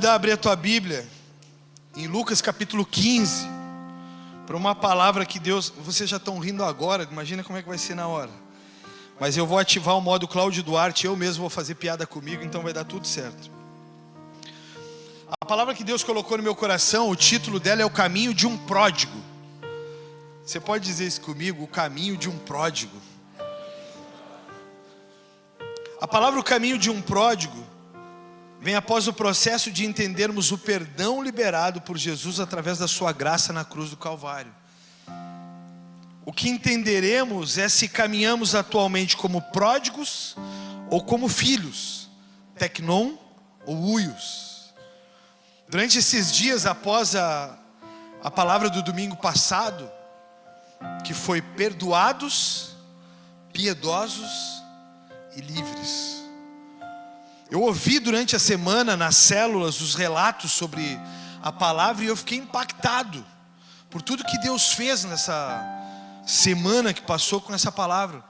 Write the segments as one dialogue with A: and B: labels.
A: Abrir a tua Bíblia em Lucas capítulo 15 para uma palavra que Deus... Vocês já estão rindo agora, imagina como é que vai ser na hora. Mas eu vou ativar o modo Cláudio Duarte, eu mesmo vou fazer piada comigo, então vai dar tudo certo. A palavra que Deus colocou no meu coração, o título dela é O Caminho de um Pródigo. Você pode dizer isso comigo? O caminho de um pródigo. A palavra o caminho de um pródigo vem após o processo de entendermos o perdão liberado por Jesus através da sua graça na cruz do Calvário. O que entenderemos é se caminhamos atualmente como pródigos ou como filhos, teknon ou huios. Durante esses dias após a palavra do domingo passado, que foi perdoados, piedosos e livres. Eu ouvi durante a semana nas células os relatos sobre a palavra e eu fiquei impactado por tudo que Deus fez nessa semana que passou com essa palavra.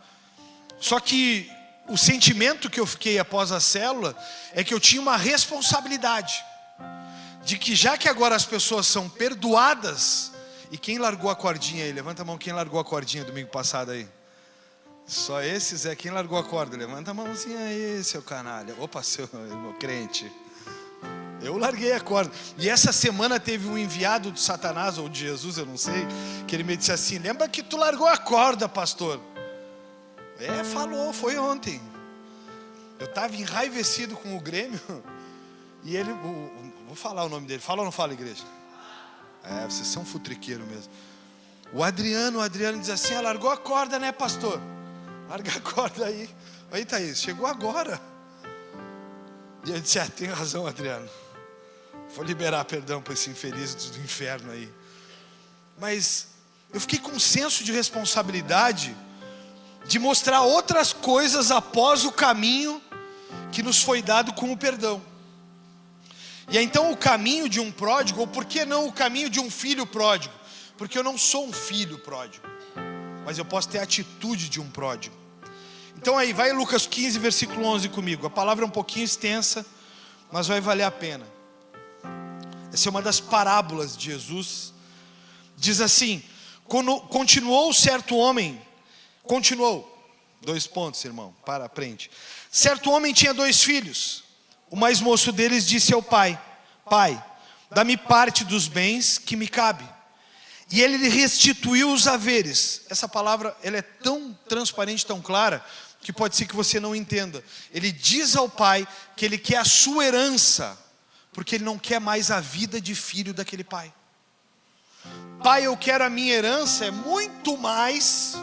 A: Só que o sentimento que eu fiquei após a célula é que eu tinha uma responsabilidade de que já que agora as pessoas são perdoadas, e quem largou a cordinha aí? Levanta a mão, quem largou a cordinha domingo passado aí? Só esses é quem largou a corda. Levanta a mãozinha aí, seu canalha. Opa, seu irmão crente. Eu larguei a corda. E essa semana teve um enviado de Satanás ou de Jesus, eu não sei, que ele me disse assim: lembra que tu largou a corda, pastor? Falou, foi ontem. Eu estava enraivecido com o Grêmio. E ele, vou falar o nome dele. Fala ou não fala, igreja? Vocês são futriqueiros mesmo. O Adriano diz assim: largou a corda, né, pastor? Larga a corda aí. Aí, Thaís, chegou agora. E eu disse: tem razão, Adriano. Vou liberar perdão para esse infeliz do inferno aí. Mas eu fiquei com um senso de responsabilidade de mostrar outras coisas após o caminho que nos foi dado com o perdão. E então o caminho de um pródigo, ou por que não o caminho de um filho pródigo? Porque eu não sou um filho pródigo, mas eu posso ter a atitude de um pródigo. Então aí, vai Lucas 15, versículo 11 comigo. A palavra é um pouquinho extensa, mas vai valer a pena. Essa é uma das parábolas de Jesus. Diz assim: continuou certo homem. Continuou. 2 pontos, irmão, aprende. Certo homem tinha 2 filhos. O mais moço deles disse ao pai: pai, dá-me parte dos bens que me cabe. E ele lhe restituiu os haveres. Essa palavra, ela é tão transparente, tão clara, que pode ser que você não entenda. Ele diz ao pai que ele quer a sua herança, porque ele não quer mais a vida de filho daquele pai. Pai, eu quero a minha herança, é muito mais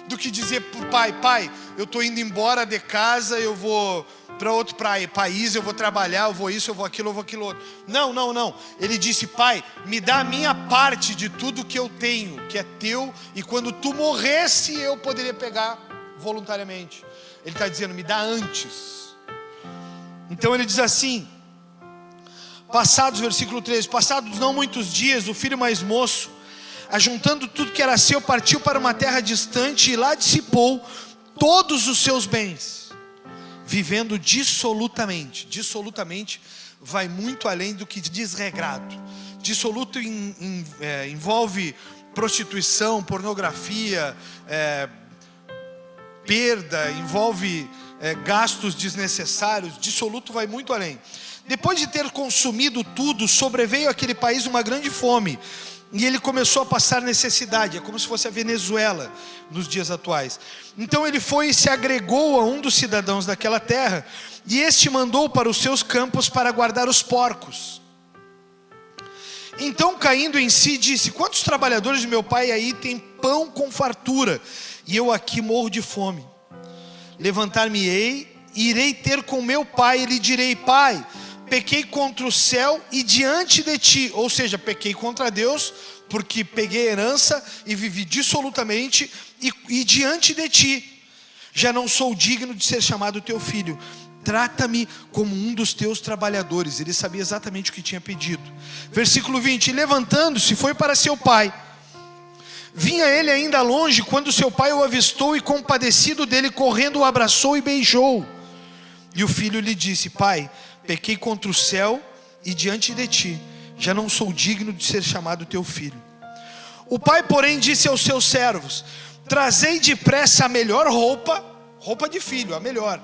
A: do que dizer para o pai: pai, eu estou indo embora de casa, eu vou para outro país, eu vou trabalhar, eu vou isso, eu vou aquilo outro. Não. Ele disse: pai, me dá a minha parte de tudo que eu tenho, que é teu, e quando tu morresse eu poderia pegar voluntariamente. Ele está dizendo: me dá antes. Então ele diz assim, versículo 13: passados não muitos dias, o filho mais moço, ajuntando tudo que era seu, partiu para uma terra distante e lá dissipou todos os seus bens, vivendo dissolutamente. Dissolutamente vai muito além do que desregrado. Dissoluto envolve prostituição, pornografia, perda, envolve gastos desnecessários. Dissoluto vai muito além. Depois de ter consumido tudo, sobreveio àquele país uma grande fome, e ele começou a passar necessidade. É como se fosse a Venezuela nos dias atuais. Então ele foi e se agregou a um dos cidadãos daquela terra, e este mandou para os seus campos para guardar os porcos. Então, caindo em si, disse: quantos trabalhadores de meu pai aí têm pão com fartura, e eu aqui morro de fome? Levantar-me-ei, irei ter com meu pai, e lhe direi: pai, pequei contra o céu e diante de ti. Ou seja, pequei contra Deus, porque peguei herança e vivi dissolutamente, e diante de ti já não sou digno de ser chamado teu filho. Trata-me como um dos teus trabalhadores. Ele sabia exatamente o que tinha pedido. Versículo 20: e levantando-se foi para seu pai. Vinha ele ainda longe, quando seu pai o avistou, e compadecido dele, correndo, o abraçou e beijou. E o filho lhe disse: pai, pequei contra o céu e diante de ti já não sou digno de ser chamado teu filho. O pai, porém, disse aos seus servos: trazei depressa a melhor roupa, roupa de filho, a melhor,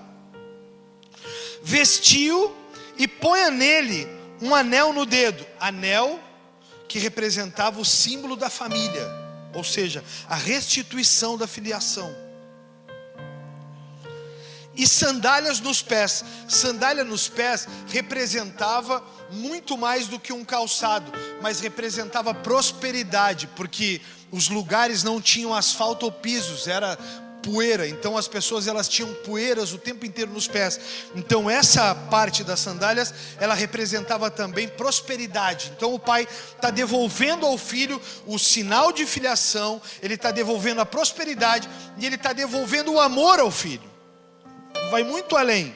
A: vestiu e ponha nele um anel no dedo. Anel que representava o símbolo da família, ou seja, a restituição da filiação. E sandálias nos pés. Sandália nos pés representava muito mais do que um calçado, mas representava prosperidade, porque os lugares não tinham asfalto ou pisos, era poeira. Então as pessoas, elas tinham poeiras o tempo inteiro nos pés. Então essa parte das sandálias, ela representava também prosperidade. Então o pai está devolvendo ao filho o sinal de filiação, ele está devolvendo a prosperidade e ele está devolvendo o amor ao filho. Vai muito além.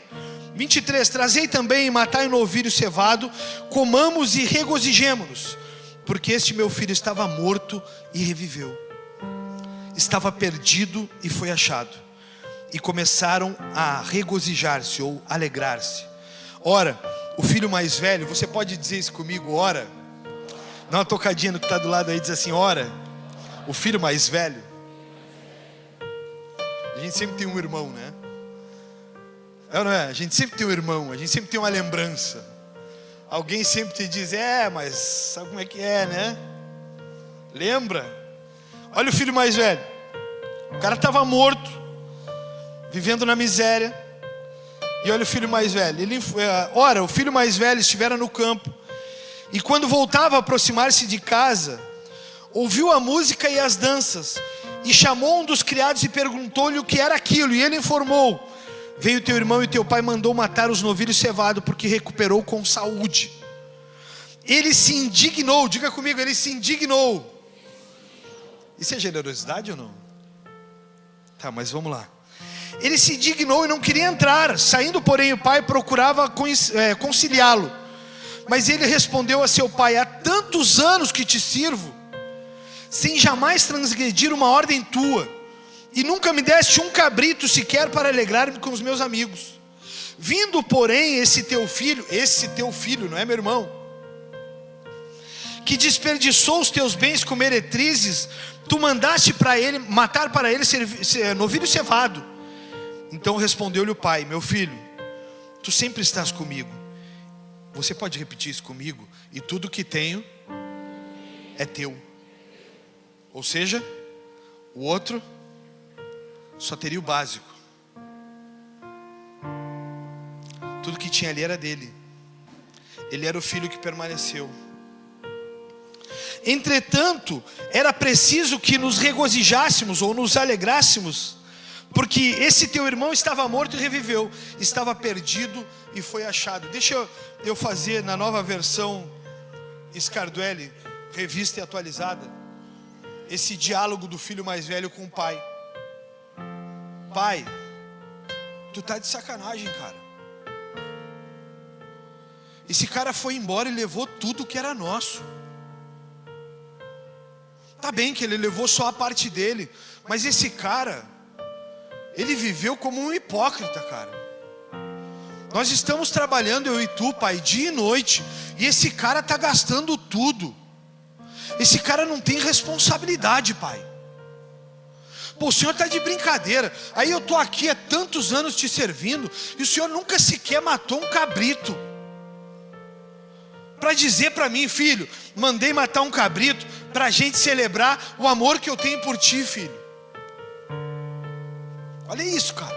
A: 23, trazei também e matai um novilho cevado, comamos e regozijemo-nos, porque este meu filho estava morto e reviveu, estava perdido e foi achado. E começaram a regozijar-se ou alegrar-se. Ora, o filho mais velho, você pode dizer isso comigo, ora? Dá uma tocadinha no que está do lado aí, diz assim, ora. O filho mais velho. A gente sempre tem um irmão, né? É ou não é? A gente sempre tem um irmão, a gente sempre tem uma lembrança. Alguém sempre te diz, mas sabe como é que é, né? Lembra? Olha o filho mais velho. O cara estava morto, vivendo na miséria. E olha o filho mais velho. Ora, o filho mais velho estivera no campo, e quando voltava a aproximar-se de casa, ouviu a música e as danças, e chamou um dos criados e perguntou-lhe o que era aquilo. E ele informou: veio teu irmão e teu pai mandou matar os novilhos cevados, porque recuperou com saúde. Ele se indignou, diga comigo, ele se indignou. Isso é generosidade ou não? Tá, mas vamos lá. Ele se indignou e não queria entrar. Saindo, porém, o pai procurava conciliá-lo. Mas ele respondeu a seu pai: há tantos anos que te sirvo, sem jamais transgredir uma ordem tua, e nunca me deste um cabrito sequer para alegrar-me com os meus amigos. Vindo, porém, esse teu filho, não é meu irmão, que desperdiçou os teus bens com meretrizes, tu mandaste para ele matar para ele novilho cevado. Então respondeu-lhe o pai: meu filho, tu sempre estás comigo. Você pode repetir isso comigo? E tudo que tenho é teu. Ou seja, o outro só teria o básico. Tudo que tinha ali era dele. Ele era o filho que permaneceu. Entretanto, era preciso que nos regozijássemos ou nos alegrássemos, porque esse teu irmão estava morto e reviveu, estava perdido e foi achado. Deixa eu fazer na nova versão Scarduelli, revista e atualizada, esse diálogo do filho mais velho com o pai. Pai, tu tá de sacanagem, cara. Esse cara foi embora e levou tudo que era nosso. Tá bem que ele levou só a parte dele, mas esse cara, ele viveu como um hipócrita, cara. Nós estamos trabalhando, eu e tu, pai, dia e noite, e esse cara tá gastando tudo. Esse cara não tem responsabilidade, pai. Pô, o senhor está de brincadeira. Aí eu estou aqui há tantos anos te servindo, e o senhor nunca sequer matou um cabrito para dizer para mim: filho, mandei matar um cabrito para a gente celebrar o amor que eu tenho por ti, filho. Olha isso, cara.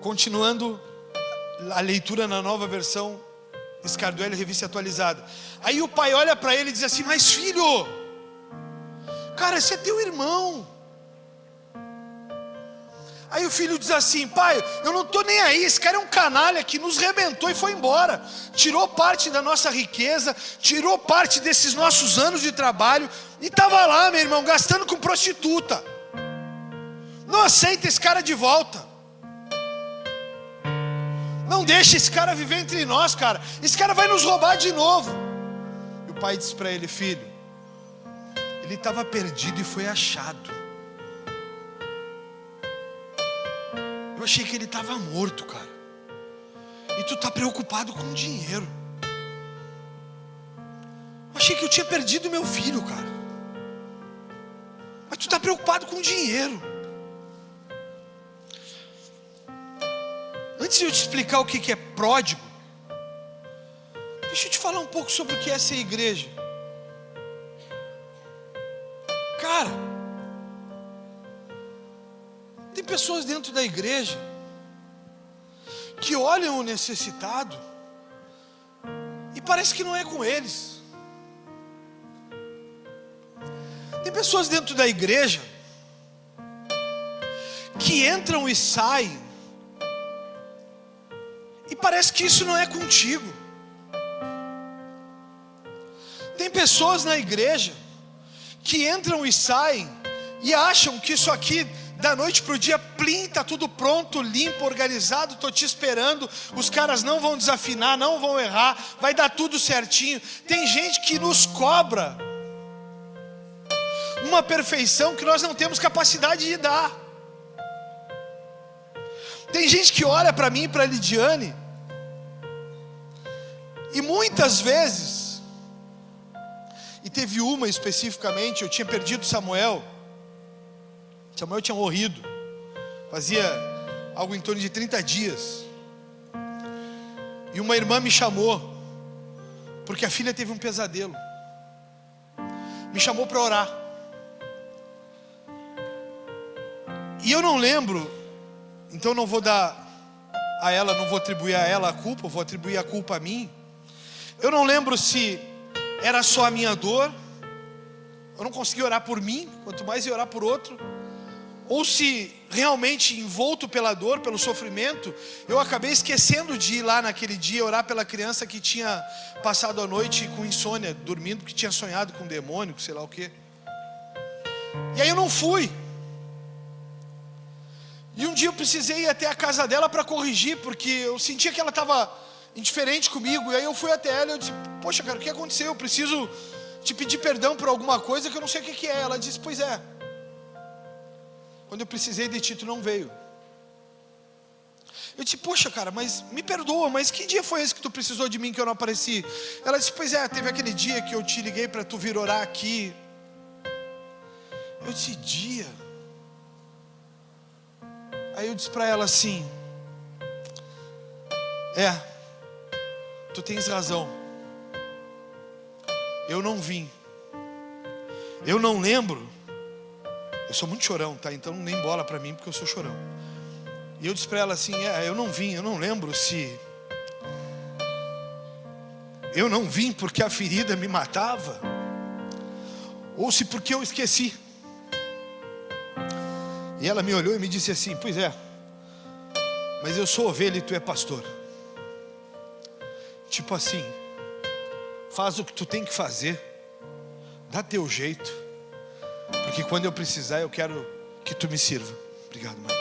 A: Continuando a leitura na nova versão Scarduelli, revista atualizada. Aí o pai olha para ele e diz assim: mas filho, cara, esse é teu irmão. Aí o filho diz assim: pai, eu não estou nem aí, esse cara é um canalha que nos rebentou e foi embora. Tirou parte da nossa riqueza, tirou parte desses nossos anos de trabalho, e estava lá, meu irmão, gastando com prostituta. Não aceita esse cara de volta. Não deixa esse cara viver entre nós, cara. Esse cara vai nos roubar de novo. E o pai disse para ele: filho, ele estava perdido e foi achado. Eu achei que ele estava morto, cara. e tu está preocupado com dinheiro. Eu achei que eu tinha perdido meu filho, cara. Mas tu está preocupado com dinheiro. Antes de eu te explicar o que é pródigo, deixa eu te falar um pouco sobre o que é ser igreja. Cara, tem pessoas dentro da igreja que olham o necessitado e parece que não é com eles. Tem pessoas dentro da igreja que entram e saem e parece que isso não é contigo. Tem pessoas na igreja que entram e saem e acham que isso aqui da noite para o dia, plim, tá tudo pronto, limpo, organizado, tô te esperando, os caras não vão desafinar, não vão errar, vai dar tudo certinho. Tem gente que nos cobra uma perfeição que nós não temos capacidade de dar. Tem gente que olha para mim e para a Lidiane e muitas vezes, e teve uma especificamente, eu tinha perdido Samuel tinha morrido, fazia algo em torno de 30 dias, e uma irmã me chamou, porque a filha teve um pesadelo, me chamou para orar, e eu não lembro, então não vou dar a ela, não vou atribuir a ela a culpa, eu vou atribuir a culpa a mim. Eu não lembro se era só a minha dor, eu não conseguia orar por mim, quanto mais ia orar por outro, ou se realmente envolto pela dor, pelo sofrimento, eu acabei esquecendo de ir lá naquele dia orar pela criança que tinha passado a noite com insônia, dormindo, porque tinha sonhado com um demônio, sei lá o quê. E aí eu não fui. E um dia eu precisei ir até a casa dela para corrigir, porque eu sentia que ela estava indiferente comigo. E aí eu fui até ela e eu disse: poxa, cara, o que aconteceu? Eu preciso te pedir perdão por alguma coisa que eu não sei o que é. Ela disse: pois é, quando eu precisei de ti, tu não veio. Eu disse: poxa, cara, mas me perdoa, mas que dia foi esse que tu precisou de mim que eu não apareci? Ela disse: pois é, teve aquele dia que eu te liguei para tu vir orar aqui. Eu disse: dia? Aí eu disse para ela assim: tu tens razão, eu não vim, eu não lembro. Eu sou muito chorão, tá? Então nem bola para mim, porque eu sou chorão. E eu disse para ela assim: eu não vim, eu não lembro se eu não vim porque a ferida me matava, ou se porque eu esqueci. E ela me olhou e me disse assim: pois é, mas eu sou ovelha e tu é pastor. Tipo assim, faz o que tu tem que fazer, dá teu jeito, porque quando eu precisar eu quero que tu me sirva. Obrigado, mãe.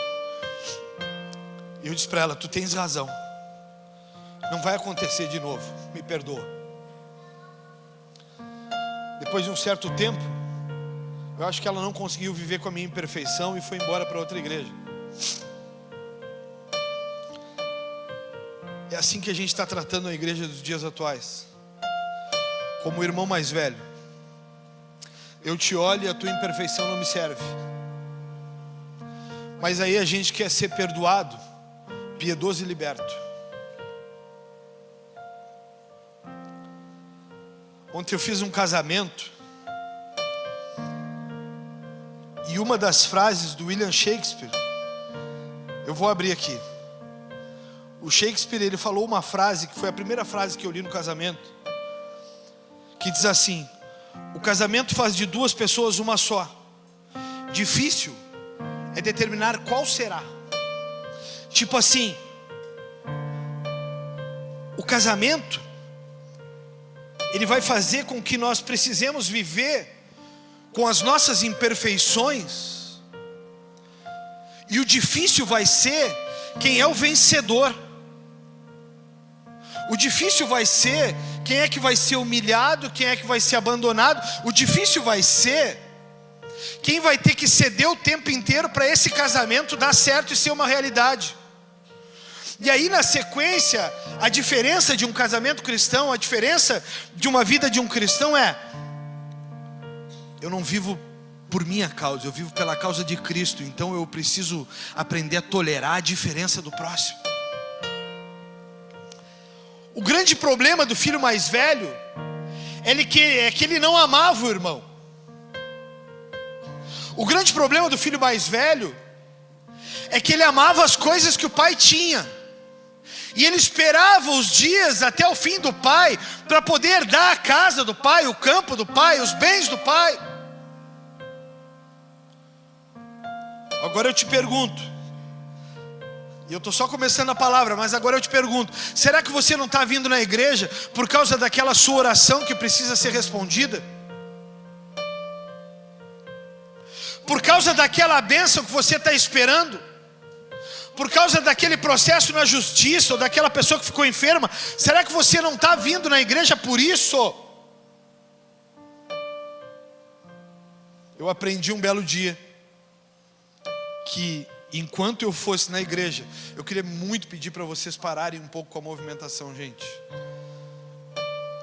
A: E eu disse para ela: tu tens razão, não vai acontecer de novo, me perdoa. Depois de um certo tempo, eu acho que ela não conseguiu viver com a minha imperfeição e foi embora para outra igreja. É assim que a gente está tratando a igreja dos dias atuais. Como o irmão mais velho. Eu te olho e a tua imperfeição não me serve. Mas aí a gente quer ser perdoado, piedoso e liberto. Ontem eu fiz um casamento. E uma das frases do William Shakespeare, eu vou abrir aqui. O Shakespeare, ele falou uma frase, que foi a primeira frase que eu li no casamento, que diz assim: o casamento faz de duas pessoas uma só. Difícil é determinar qual será. Tipo assim, o casamento, ele vai fazer com que nós precisemos viver com as nossas imperfeições, e o difícil vai ser quem é o vencedor. O difícil vai ser quem é que vai ser humilhado, quem é que vai ser abandonado. O difícil vai ser quem vai ter que ceder o tempo inteiro para esse casamento dar certo e ser uma realidade. E aí na sequência, a diferença de um casamento cristão, a diferença de uma vida de um cristão é: eu não vivo por minha causa, eu vivo pela causa de Cristo. Então eu preciso aprender a tolerar a diferença do próximo. O grande problema do filho mais velho é que ele não amava o irmão. O grande problema do filho mais velho é que ele amava as coisas que o pai tinha, e ele esperava os dias até o fim do pai para poder dar a casa do pai, o campo do pai, os bens do pai. Agora eu te pergunto, e eu estou só começando a palavra, mas agora eu te pergunto: será que você não está vindo na igreja por causa daquela sua oração que precisa ser respondida? Por causa daquela bênção que você está esperando? Por causa daquele processo na justiça, ou daquela pessoa que ficou enferma? Será que você não está vindo na igreja por isso? Eu aprendi um belo dia que enquanto eu fosse na igreja, eu queria muito pedir para vocês pararem um pouco com a movimentação, gente.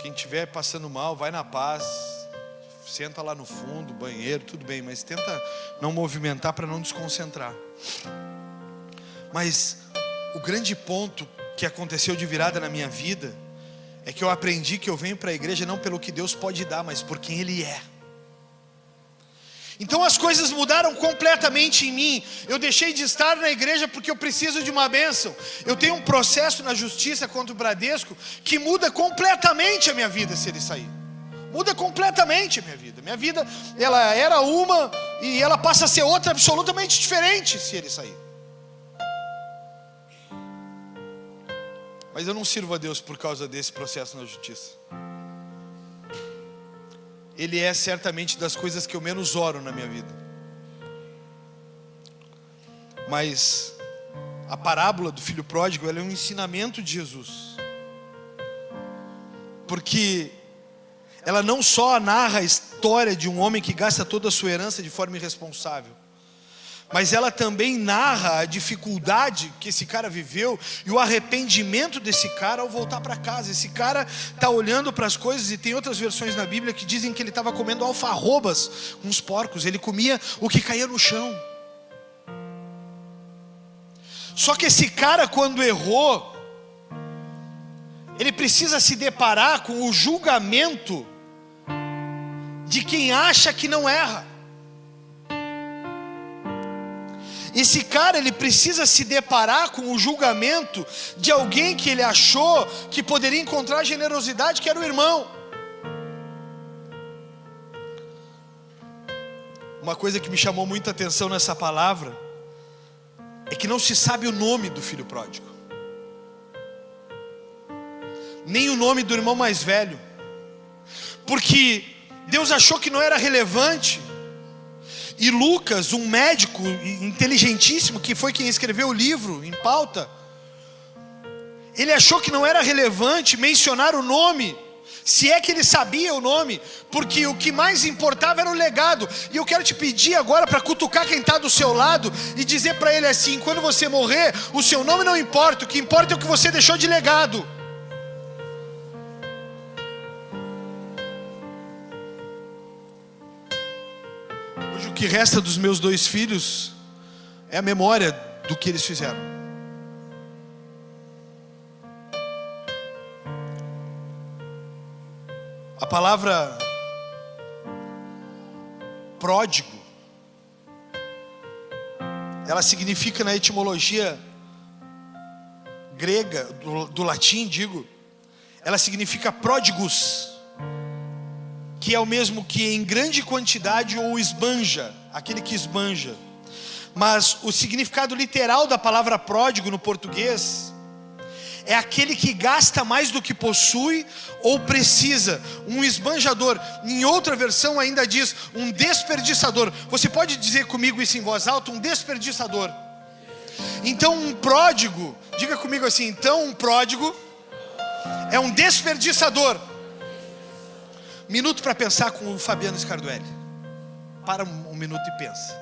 A: Quem estiver passando mal, vai na paz, senta lá no fundo, banheiro, tudo bem, mas tenta não movimentar para não desconcentrar. Mas o grande ponto que aconteceu de virada na minha vida é que eu aprendi que eu venho para a igreja não pelo que Deus pode dar, mas por quem Ele é. Então as coisas mudaram completamente em mim. Eu deixei de estar na igreja porque eu preciso de uma bênção. Eu tenho um processo na justiça contra o Bradesco que muda completamente a minha vida se ele sair. Muda completamente a minha vida. Minha vida, ela era uma e ela passa a ser outra absolutamente diferente se ele sair. Mas eu não sirvo a Deus por causa desse processo na justiça. Ele é certamente das coisas que eu menos oro na minha vida. Mas a parábola do filho pródigo, ela é um ensinamento de Jesus. Porque ela não só narra a história de um homem que gasta toda a sua herança de forma irresponsável, mas ela também narra a dificuldade que esse cara viveu e o arrependimento desse cara ao voltar para casa. Esse cara está olhando para as coisas, e tem outras versões na Bíblia que dizem que ele estava comendo alfarrobas com os porcos. Ele comia o que caía no chão. Só que esse cara, quando errou, ele precisa se deparar com o julgamento de quem acha que não erra. Esse cara, ele precisa se deparar com o julgamento de alguém que ele achou que poderia encontrar generosidade, que era o irmão. Uma coisa que me chamou muita atenção nessa palavra é que não se sabe o nome do filho pródigo, nem o nome do irmão mais velho, porque Deus achou que não era relevante. E Lucas, um médico inteligentíssimo, que foi quem escreveu o livro em pauta, ele achou que não era relevante mencionar o nome, se é que ele sabia o nome, porque o que mais importava era o legado. E eu quero te pedir agora para cutucar quem está do seu lado e dizer para ele assim: quando você morrer, o seu nome não importa, o que importa é o que você deixou de legado. Hoje o que resta dos meus 2 filhos é a memória do que eles fizeram. A palavra pródigo, ela significa, na etimologia grega, do latim, ela significa pródigos, que é o mesmo que em grande quantidade, ou esbanja, aquele que esbanja. Mas o significado literal da palavra pródigo no português é aquele que gasta mais do que possui ou precisa, um esbanjador. Em outra versão ainda diz um desperdiçador. Você pode dizer comigo isso em voz alta? Um desperdiçador. Então um pródigo, diga comigo assim: então um pródigo é um desperdiçador. Minuto para pensar com o Fabiano Scarduelli. Para um minuto e pensa.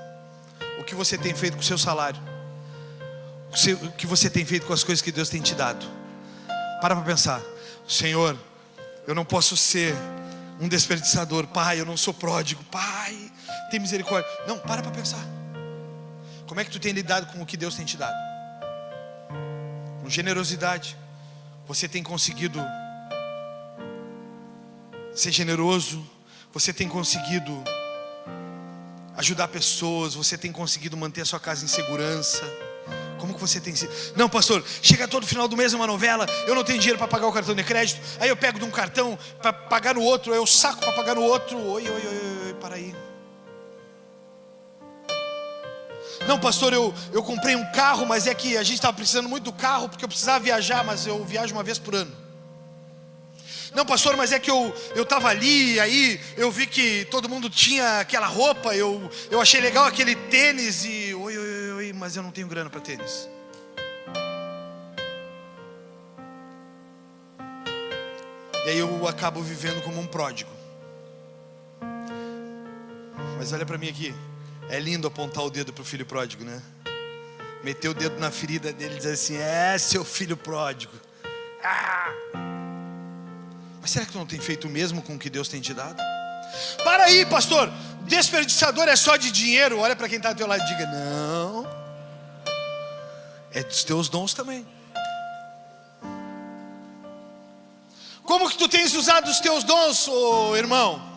A: O que você tem feito com o seu salário? o que você tem feito com as coisas que Deus tem te dado. Para pensar. Senhor, eu não posso ser um desperdiçador. Pai, eu não sou pródigo. Pai, tem misericórdia. Não, para pensar. Como é que tu tem lidado com o que Deus tem te dado? Com generosidade. Você tem conseguido ser generoso? Você tem conseguido ajudar pessoas? Você tem conseguido manter a sua casa em segurança? Como que você tem sido? Não, pastor, chega todo final do mês uma novela, eu não tenho dinheiro para pagar o cartão de crédito, aí eu pego de um cartão para pagar no outro, aí eu saco para pagar no outro. Oi, para aí. Não, pastor, eu comprei um carro, mas é que a gente estava precisando muito do carro, porque eu precisava viajar, mas eu viajo uma vez por ano. Não, pastor, mas é que eu estava ali, aí eu vi que todo mundo tinha aquela roupa, eu achei legal aquele tênis e... Oi, mas eu não tenho grana para tênis. E aí eu acabo vivendo como um pródigo. Mas olha para mim aqui. É lindo apontar o dedo para o filho pródigo, né? Meter o dedo na ferida dele e dizer assim: é, seu filho pródigo. Mas será que tu não tem feito o mesmo com o que Deus tem te dado? Para aí, pastor, desperdiçador é só de dinheiro. Olha para quem está do teu lado e diga: não, é dos teus dons também. Como que tu tens usado os teus dons, ô irmão?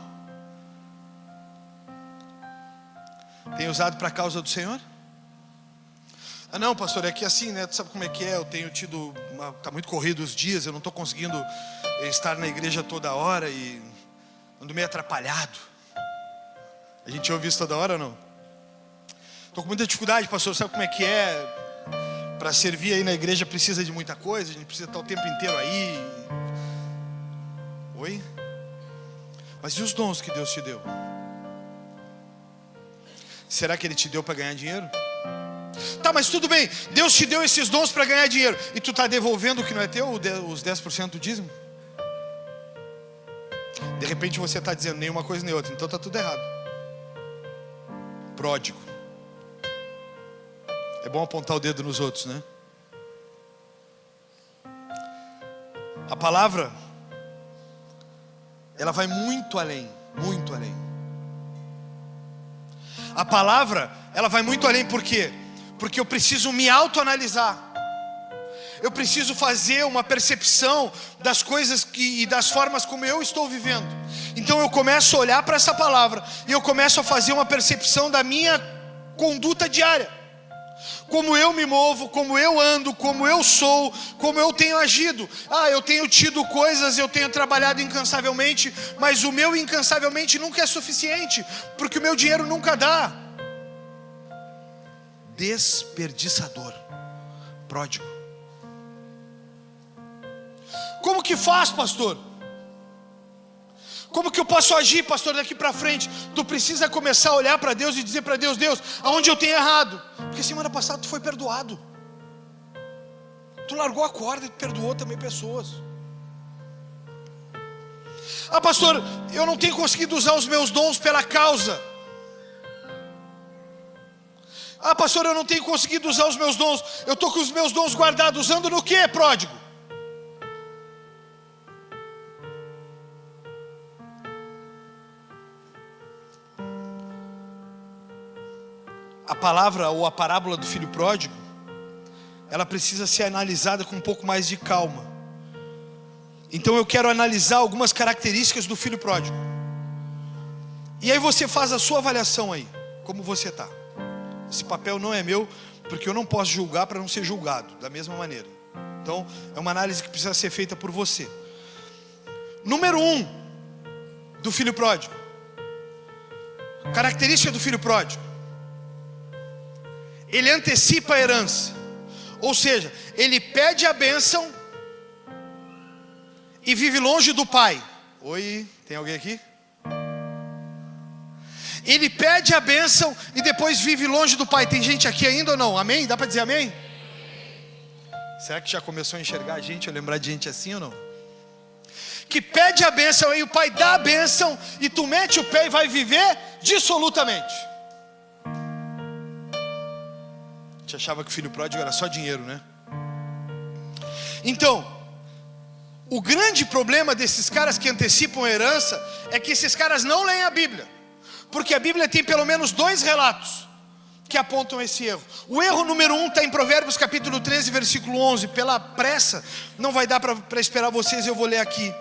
A: Tem usado para a causa do Senhor? Ah não, pastor, é que assim, né? Tu sabe como é que é? Eu tenho tido, tá muito corrido os dias, eu não estou conseguindo estar na igreja toda hora e ando meio atrapalhado. A gente ouve isso toda hora ou não? Estou com muita dificuldade, pastor, sabe como é que é? Para servir aí na igreja precisa de muita coisa, a gente precisa estar o tempo inteiro aí. Oi? Mas e os dons que Deus te deu? Será que Ele te deu para ganhar dinheiro? Tá, mas tudo bem, Deus te deu esses dons para ganhar dinheiro, e tu está devolvendo o que não é teu, os 10% do dízimo? De repente você está dizendo nem uma coisa nem outra, então está tudo errado. Pródigo. É bom apontar o dedo nos outros, né? A palavra, ela vai muito além, muito além. A palavra, ela vai muito além, por quê? Porque eu preciso me autoanalisar. Eu preciso fazer uma percepção das coisas e das formas como eu estou vivendo. Então eu começo a olhar para essa palavra e eu começo a fazer uma percepção da minha conduta diária. Como eu me movo, como eu ando, como eu sou, como eu tenho agido. Eu tenho tido coisas, eu tenho trabalhado incansavelmente, mas o meu incansavelmente nunca é suficiente, porque o meu dinheiro nunca dá. Desperdiçador, pródigo. Como que faz, pastor? Como que eu posso agir, pastor, daqui para frente? Tu precisa começar a olhar para Deus e dizer para Deus: Deus, aonde eu tenho errado? Porque semana passada tu foi perdoado. Tu largou a corda e tu perdoou também pessoas. Pastor, eu não tenho conseguido usar os meus dons pela causa. Pastor, eu não tenho conseguido usar os meus dons. Eu estou com os meus dons guardados. Usando no quê, pródigo? A palavra ou a parábola do filho pródigo, ela precisa ser analisada com um pouco mais de calma. Então eu quero analisar algumas características do filho pródigo. E aí você faz a sua avaliação aí, como você está. Esse papel não é meu, porque eu não posso julgar para não ser julgado, da mesma maneira. Então é uma análise que precisa ser feita por você. Número 1 do filho pródigo. Característica do filho pródigo: ele antecipa a herança. Ou seja, ele pede a bênção e vive longe do pai. Oi, tem alguém aqui? Ele pede a bênção e depois vive longe do pai. Tem gente aqui ainda ou não? Amém? Dá para dizer amém? Será que já começou a enxergar a gente, ou lembrar de gente assim ou não? Que pede a bênção, aí o pai dá a bênção e tu mete o pé e vai viver dissolutamente. gente achava que filho pródigo era só dinheiro, né? Então, o grande problema desses caras que antecipam a herança é que esses caras não leem a Bíblia. Porque a Bíblia tem pelo menos 2 relatos que apontam esse erro. O erro número 1 está em Provérbios capítulo 13, versículo 11. Pela pressa, não vai dar para esperar vocês, eu vou ler aqui.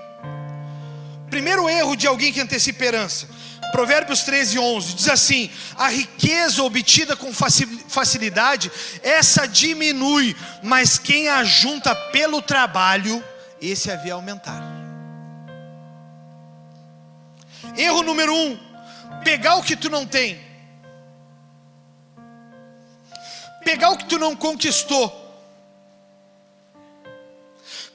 A: Primeiro erro de alguém que antecipa a herança. Provérbios 13, 11, diz assim: a riqueza obtida com facilidade, essa diminui, mas quem a junta pelo trabalho, esse havia aumentar. Erro número 1, pegar o que tu não tem, pegar o que tu não conquistou,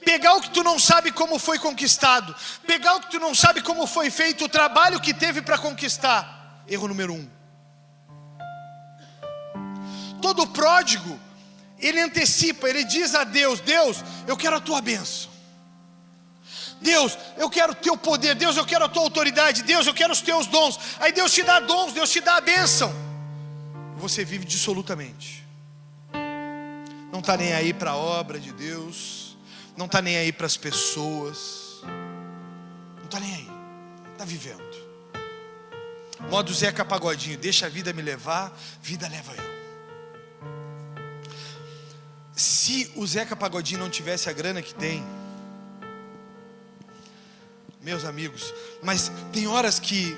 A: pegar o que tu não sabe como foi conquistado, pegar o que tu não sabe como foi feito, o trabalho que teve para conquistar. Erro número 1. Todo pródigo, ele antecipa, ele diz a Deus: Deus, eu quero a tua bênção. Deus, eu quero o teu poder. Deus, eu quero a tua autoridade. Deus, eu quero os teus dons. Aí Deus te dá dons, Deus te dá a bênção. Você vive dissolutamente. Não está nem aí para a obra de Deus. Não está nem aí para as pessoas. Não está nem aí. Está vivendo. Modo Zeca Pagodinho: deixa a vida me levar, vida leva eu. Se o Zeca Pagodinho não tivesse a grana que tem, meus amigos, mas tem horas que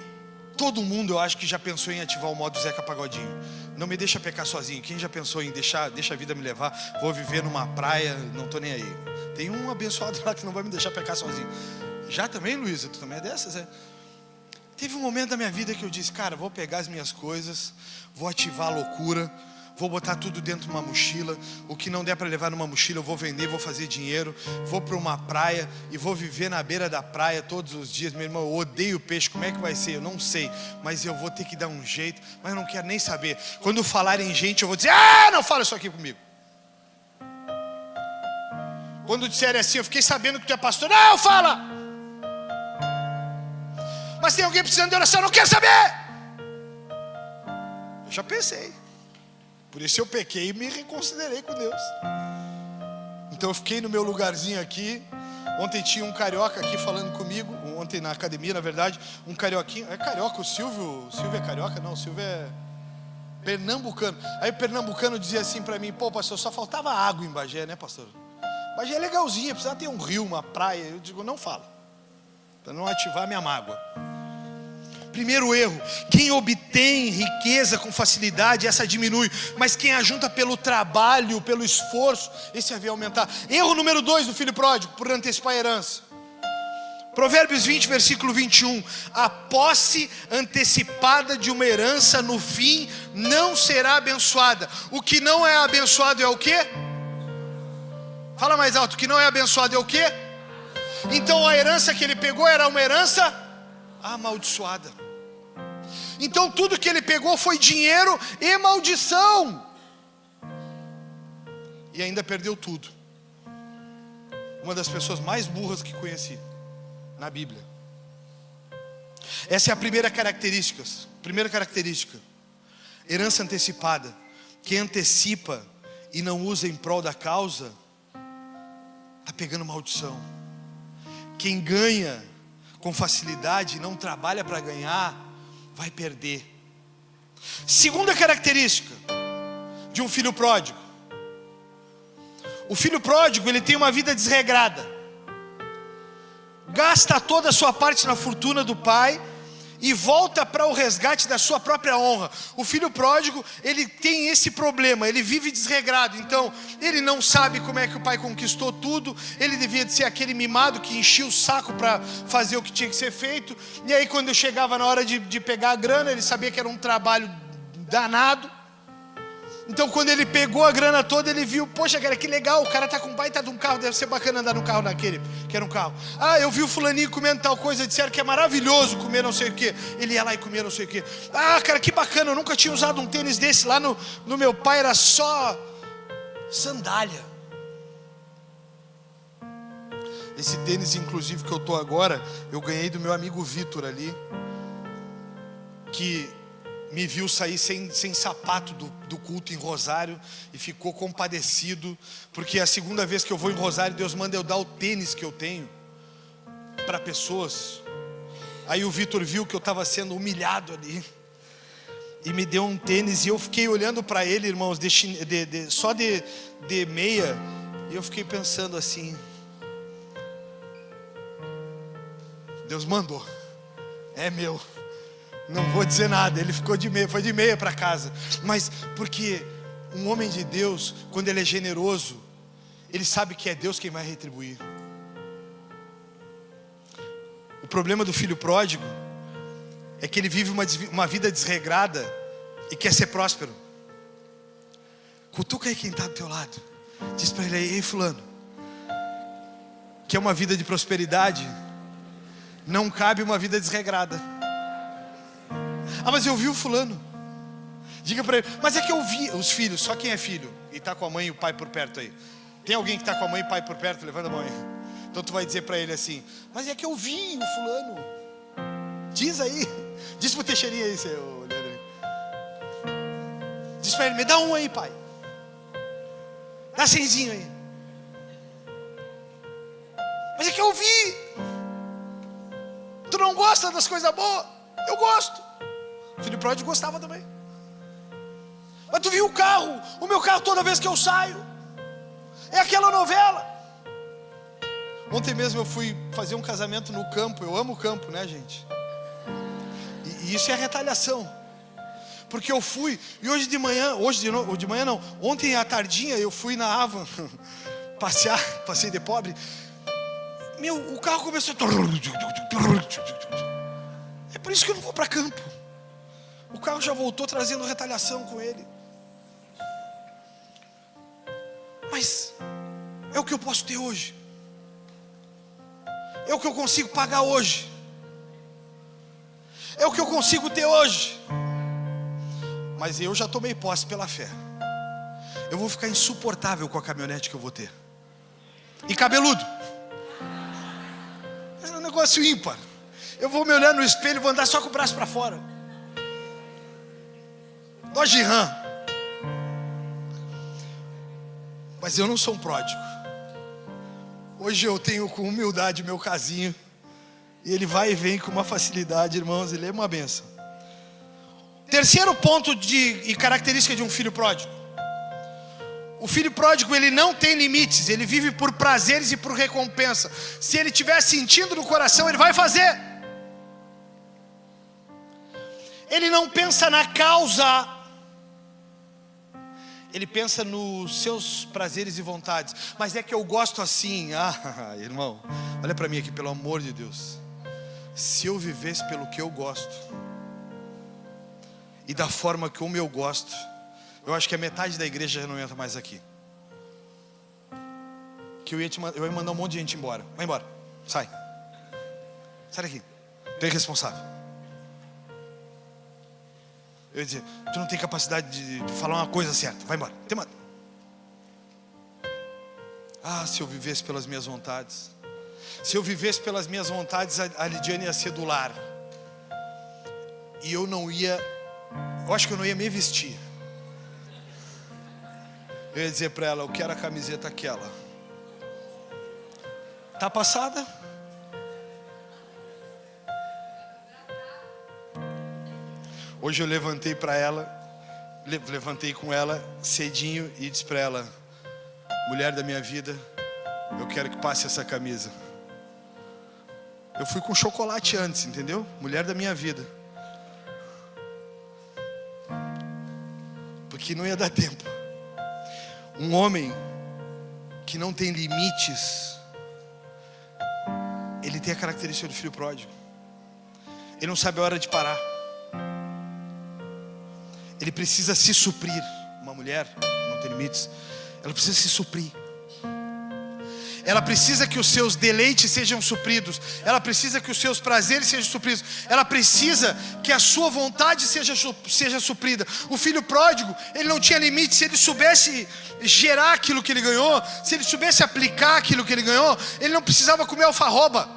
A: todo mundo, eu acho que já pensou em ativar o modo Zeca Pagodinho. Não me deixa pecar sozinho. Quem já pensou em deixa a vida me levar, vou viver numa praia, não estou nem aí. Tem um abençoado lá que não vai me deixar pecar sozinho. Já também, Luísa? Tu também é dessas, é? Teve um momento da minha vida que eu disse: cara, vou pegar as minhas coisas, vou ativar a loucura, vou botar tudo dentro de uma mochila. O que não der para levar numa mochila eu vou vender, vou fazer dinheiro. Vou para uma praia e vou viver na beira da praia todos os dias. Meu irmão, eu odeio peixe, como é que vai ser? Eu não sei, mas eu vou ter que dar um jeito. Mas eu não quero nem saber. Quando falarem gente, eu vou dizer: ah, não fala isso aqui comigo. Quando disserem assim: eu fiquei sabendo que tu é pastor. Não, fala! Mas tem alguém precisando de oração, não quero saber. Eu já pensei. Por isso eu pequei e me reconsiderei com Deus. Então eu fiquei no meu lugarzinho aqui. Ontem tinha um carioca aqui falando comigo. Ontem na academia, na verdade, um carioquinho. É carioca, o Silvio é carioca? Não, o Silvio é pernambucano. Aí o pernambucano dizia assim para mim: pô, pastor, só faltava água em Bagé, né, pastor? Bagé é legalzinha, precisa ter um rio, uma praia. Eu digo: não fala, para não ativar minha mágoa. Primeiro erro: quem obtém riqueza com facilidade, essa diminui, mas quem ajunta pelo trabalho, pelo esforço, esse havia aumentar. Erro número 2 do filho pródigo, por antecipar a herança. Provérbios 20, versículo 21. A posse antecipada de uma herança no fim não será abençoada. O que não é abençoado é o quê? Fala mais alto. O que não é abençoado é o quê? Então a herança que ele pegou era uma herança amaldiçoada. Então tudo que ele pegou foi dinheiro e maldição. E ainda perdeu tudo. Uma das pessoas mais burras que conheci na Bíblia. Essa é a primeira característica. Herança antecipada. Quem antecipa e não usa em prol da causa, está pegando maldição. Quem ganha com facilidade e não trabalha para ganhar, vai perder. Segunda característica de um filho pródigo. O filho pródigo, ele tem uma vida desregrada. Gasta toda a sua parte na fortuna do pai e volta para o resgate da sua própria honra. O filho pródigo, ele tem esse problema, ele vive desregrado. Então, ele não sabe como é que o pai conquistou tudo. Ele devia de ser aquele mimado que enchia o saco para fazer o que tinha que ser feito. E aí quando chegava na hora de pegar a grana, ele sabia que era um trabalho danado. Então quando ele pegou a grana toda, ele viu: poxa, cara, que legal, o cara tá com um baita de um carro, deve ser bacana andar no carro daquele, que era um carro. Ah, eu vi o fulaninho comendo tal coisa, disseram que é maravilhoso comer não sei o que. Ele ia lá e comia não sei o que. Ah, cara, que bacana, eu nunca tinha usado um tênis desse. Lá no meu pai era só sandália. Esse tênis, inclusive, que eu tô agora, eu ganhei do meu amigo Vitor ali, que me viu sair sem sapato do culto em Rosário e ficou compadecido, porque a segunda vez que eu vou em Rosário, Deus manda eu dar o tênis que eu tenho para pessoas. Aí o Vitor viu que eu estava sendo humilhado ali e me deu um tênis, e eu fiquei olhando para ele, irmãos, só de meia, e eu fiquei pensando assim: Deus mandou, é meu, não vou dizer nada. Ele ficou de meia, foi de meia para casa. Mas porque um homem de Deus, quando ele é generoso, ele sabe que é Deus quem vai retribuir. O problema do filho pródigo é que ele vive uma vida desregrada e quer ser próspero. Cutuca aí quem está do teu lado, diz para ele aí: ei fulano, quer uma vida de prosperidade? Não cabe uma vida desregrada. Ah, mas eu vi o fulano. Diga para ele: mas é que eu vi os filhos. Só quem é filho e está com a mãe e o pai por perto aí? Tem alguém que está com a mãe e o pai por perto? Levanta a mão aí. Então tu vai dizer para ele assim: mas é que eu vi o fulano. Diz aí, diz pro Teixeirinha aí, seu Leandro. Diz para ele: me dá um aí, pai. Dá 100zinho aí. Mas é que eu vi. Tu não gosta das coisas boas? Eu gosto. O filho pródigo gostava também. Mas tu viu o carro? O meu carro, toda vez que eu saio, é aquela novela. Ontem mesmo eu fui fazer um casamento no campo. Eu amo o campo, né, gente? E isso é retaliação. Porque eu fui, e hoje de manhã, ontem à tardinha eu fui na Avan passear, passei de pobre. Meu, o carro começou É por isso que eu não vou para campo. O carro já voltou trazendo retaliação com ele. Mas é o que eu posso ter hoje. É o que eu consigo pagar hoje. É o que eu consigo ter hoje. Mas eu já tomei posse pela fé. Eu vou ficar insuportável com a caminhonete que eu vou ter. E cabeludo. É um negócio ímpar. Eu vou me olhar no espelho e vou andar só com o braço para fora. Dodge Ram. Mas eu não sou um pródigo. Hoje eu tenho com humildade meu casinho. E ele vai e vem com uma facilidade, irmãos. Ele é uma bênção. Terceiro ponto e característica de um filho pródigo. O filho pródigo, ele não tem limites. Ele vive por prazeres e por recompensa. Se ele estiver sentindo no coração, ele vai fazer. Ele não pensa na causa. Ele pensa nos seus prazeres e vontades. Mas é que eu gosto assim. Ah, irmão, olha para mim aqui, pelo amor de Deus. Se eu vivesse pelo que eu gosto e da forma como eu gosto, eu acho que a metade da igreja já não entra mais aqui. Que eu ia mandar um monte de gente embora. Vai embora, sai. Sai daqui, tu é irresponsável. Eu ia dizer: tu não tem capacidade de falar uma coisa certa. Vai embora, te manda. Ah, se eu vivesse pelas minhas vontades. Se eu vivesse pelas minhas vontades, a Lidiane ia ser do lar. E eu acho que eu não ia me vestir. Eu ia dizer para ela: eu quero a camiseta aquela. Tá passada? Hoje eu levantei com ela cedinho e disse para ela: mulher da minha vida, eu quero que passe essa camisa. Eu fui com chocolate antes, entendeu? Mulher da minha vida. Porque não ia dar tempo. Um homem que não tem limites, ele tem a característica do filho pródigo. Ele não sabe a hora de parar. Ele precisa se suprir. Uma mulher não tem limites. Ela precisa se suprir. Ela precisa que os seus deleites sejam supridos. Ela precisa que os seus prazeres sejam supridos. Ela precisa que a sua vontade seja suprida. O filho pródigo, ele não tinha limite. Se ele soubesse gerar aquilo que ele ganhou, se ele soubesse aplicar aquilo que ele ganhou, ele não precisava comer alfarroba.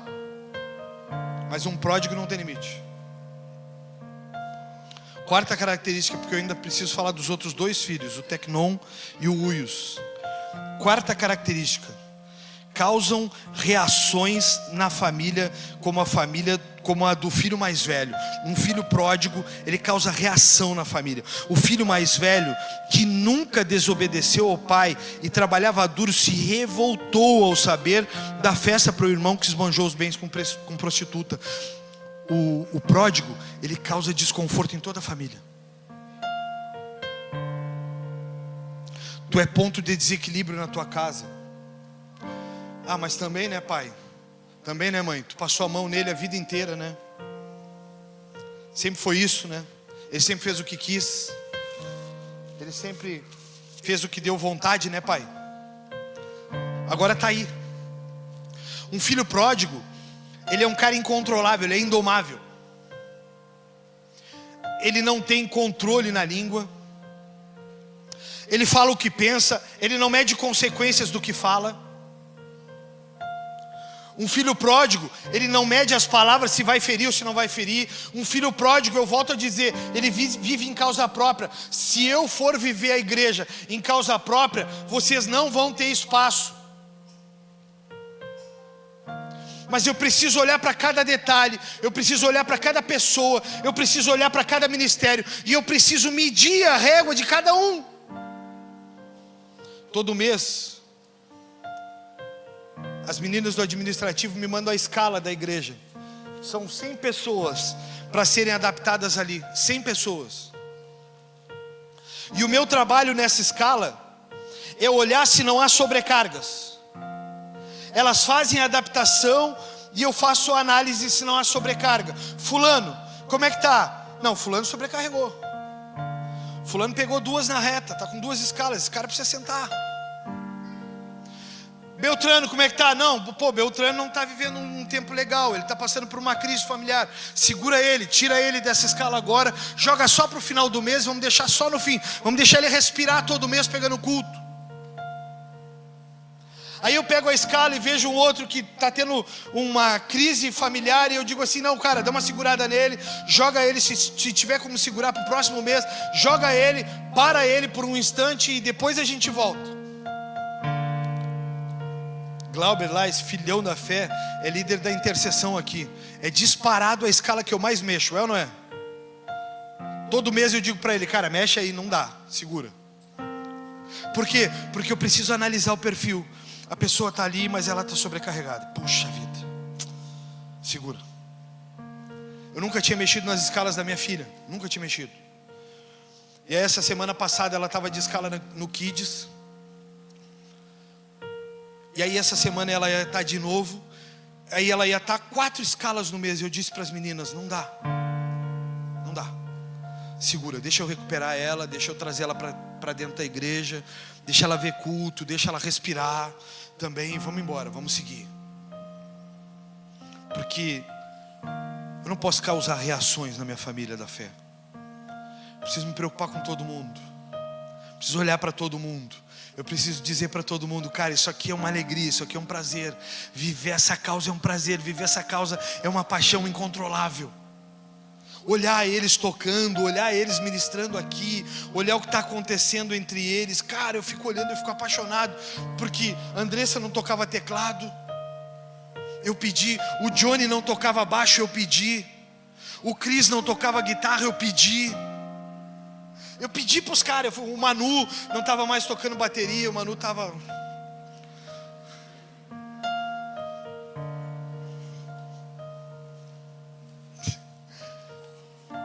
A: Mas um pródigo não tem limite. Quarta característica, porque eu ainda preciso falar dos outros dois filhos, o Tecnon e o Uios. Quarta característica: causam reações na família, como a do filho mais velho. Um filho pródigo, ele causa reação na família. O filho mais velho, que nunca desobedeceu ao pai e trabalhava duro, se revoltou ao saber da festa para o irmão que esbanjou os bens com prostituta. O pródigo, ele causa desconforto em toda a família. Tu é ponto de desequilíbrio na tua casa. Ah, mas também, né, pai? Também, né, mãe? Tu passou a mão nele a vida inteira, né? Sempre foi isso, né? Ele sempre fez o que quis. Ele sempre fez o que deu vontade, né, pai? Agora tá aí. Um filho pródigo, ele é um cara incontrolável, ele é indomável. Ele não tem controle na língua. Ele fala o que pensa, ele não mede consequências do que fala. Um filho pródigo, ele não mede as palavras se vai ferir ou se não vai ferir. Um filho pródigo, eu volto a dizer, ele vive em causa própria. Se eu for viver a igreja em causa própria, vocês não vão ter espaço. Mas eu preciso olhar para cada detalhe, eu preciso olhar para cada pessoa, eu preciso olhar para cada ministério, e eu preciso medir a régua de cada um. Todo mês, as meninas do administrativo me mandam a escala da igreja. São 100 pessoas para serem adaptadas ali, 100 pessoas. E o meu trabalho nessa escala é olhar se não há sobrecargas. Elas fazem a adaptação e eu faço a análise se não há sobrecarga. Fulano, como é que tá? Não, fulano sobrecarregou. Fulano pegou 2 na reta, tá com 2 escalas, esse cara precisa sentar. Beltrano, como é que tá? Não, Beltrano não está vivendo um tempo legal, ele está passando por uma crise familiar. Segura ele, tira ele dessa escala agora, joga só para o final do mês, vamos deixar só no fim, vamos deixar ele respirar todo mês pegando culto. Aí eu pego a escala e vejo um outro que está tendo uma crise familiar, e eu digo assim: não, cara, dá uma segurada nele, joga ele, se tiver como segurar para o próximo mês, joga ele, para ele por um instante e depois a gente volta. Glauber lá, esse filhão da fé, é líder da intercessão aqui. É disparado a escala que eu mais mexo, é ou não é? Todo mês eu digo para ele: cara, mexe aí, não dá, segura. Por quê? Porque eu preciso analisar o perfil. A pessoa está ali, mas ela está sobrecarregada. Puxa vida, segura. Eu nunca tinha mexido nas escalas da minha filha, nunca tinha mexido. E aí, essa semana passada ela estava de escala no Kids. E aí essa semana ela ia estar de novo. Aí ela ia estar 4 escalas no mês. Eu disse para as meninas: não dá, não dá, segura, deixa eu recuperar ela, deixa eu trazer ela para dentro da igreja, deixa ela ver culto, deixa ela respirar também, vamos embora, vamos seguir. Porque eu não posso causar reações na minha família da fé. Preciso me preocupar com todo mundo, preciso olhar para todo mundo. Eu preciso dizer para todo mundo: cara, isso aqui é uma alegria, isso aqui é um prazer. Viver essa causa é um prazer, viver essa causa é uma paixão incontrolável. Olhar eles tocando, olhar eles ministrando aqui, olhar o que está acontecendo entre eles. Cara, eu fico olhando, eu fico apaixonado. Porque a Andressa não tocava teclado, eu pedi. O Johnny não tocava baixo, eu pedi. O Cris não tocava guitarra, eu pedi. Eu pedi para os caras. O Manu não estava mais tocando bateria, o Manu estava...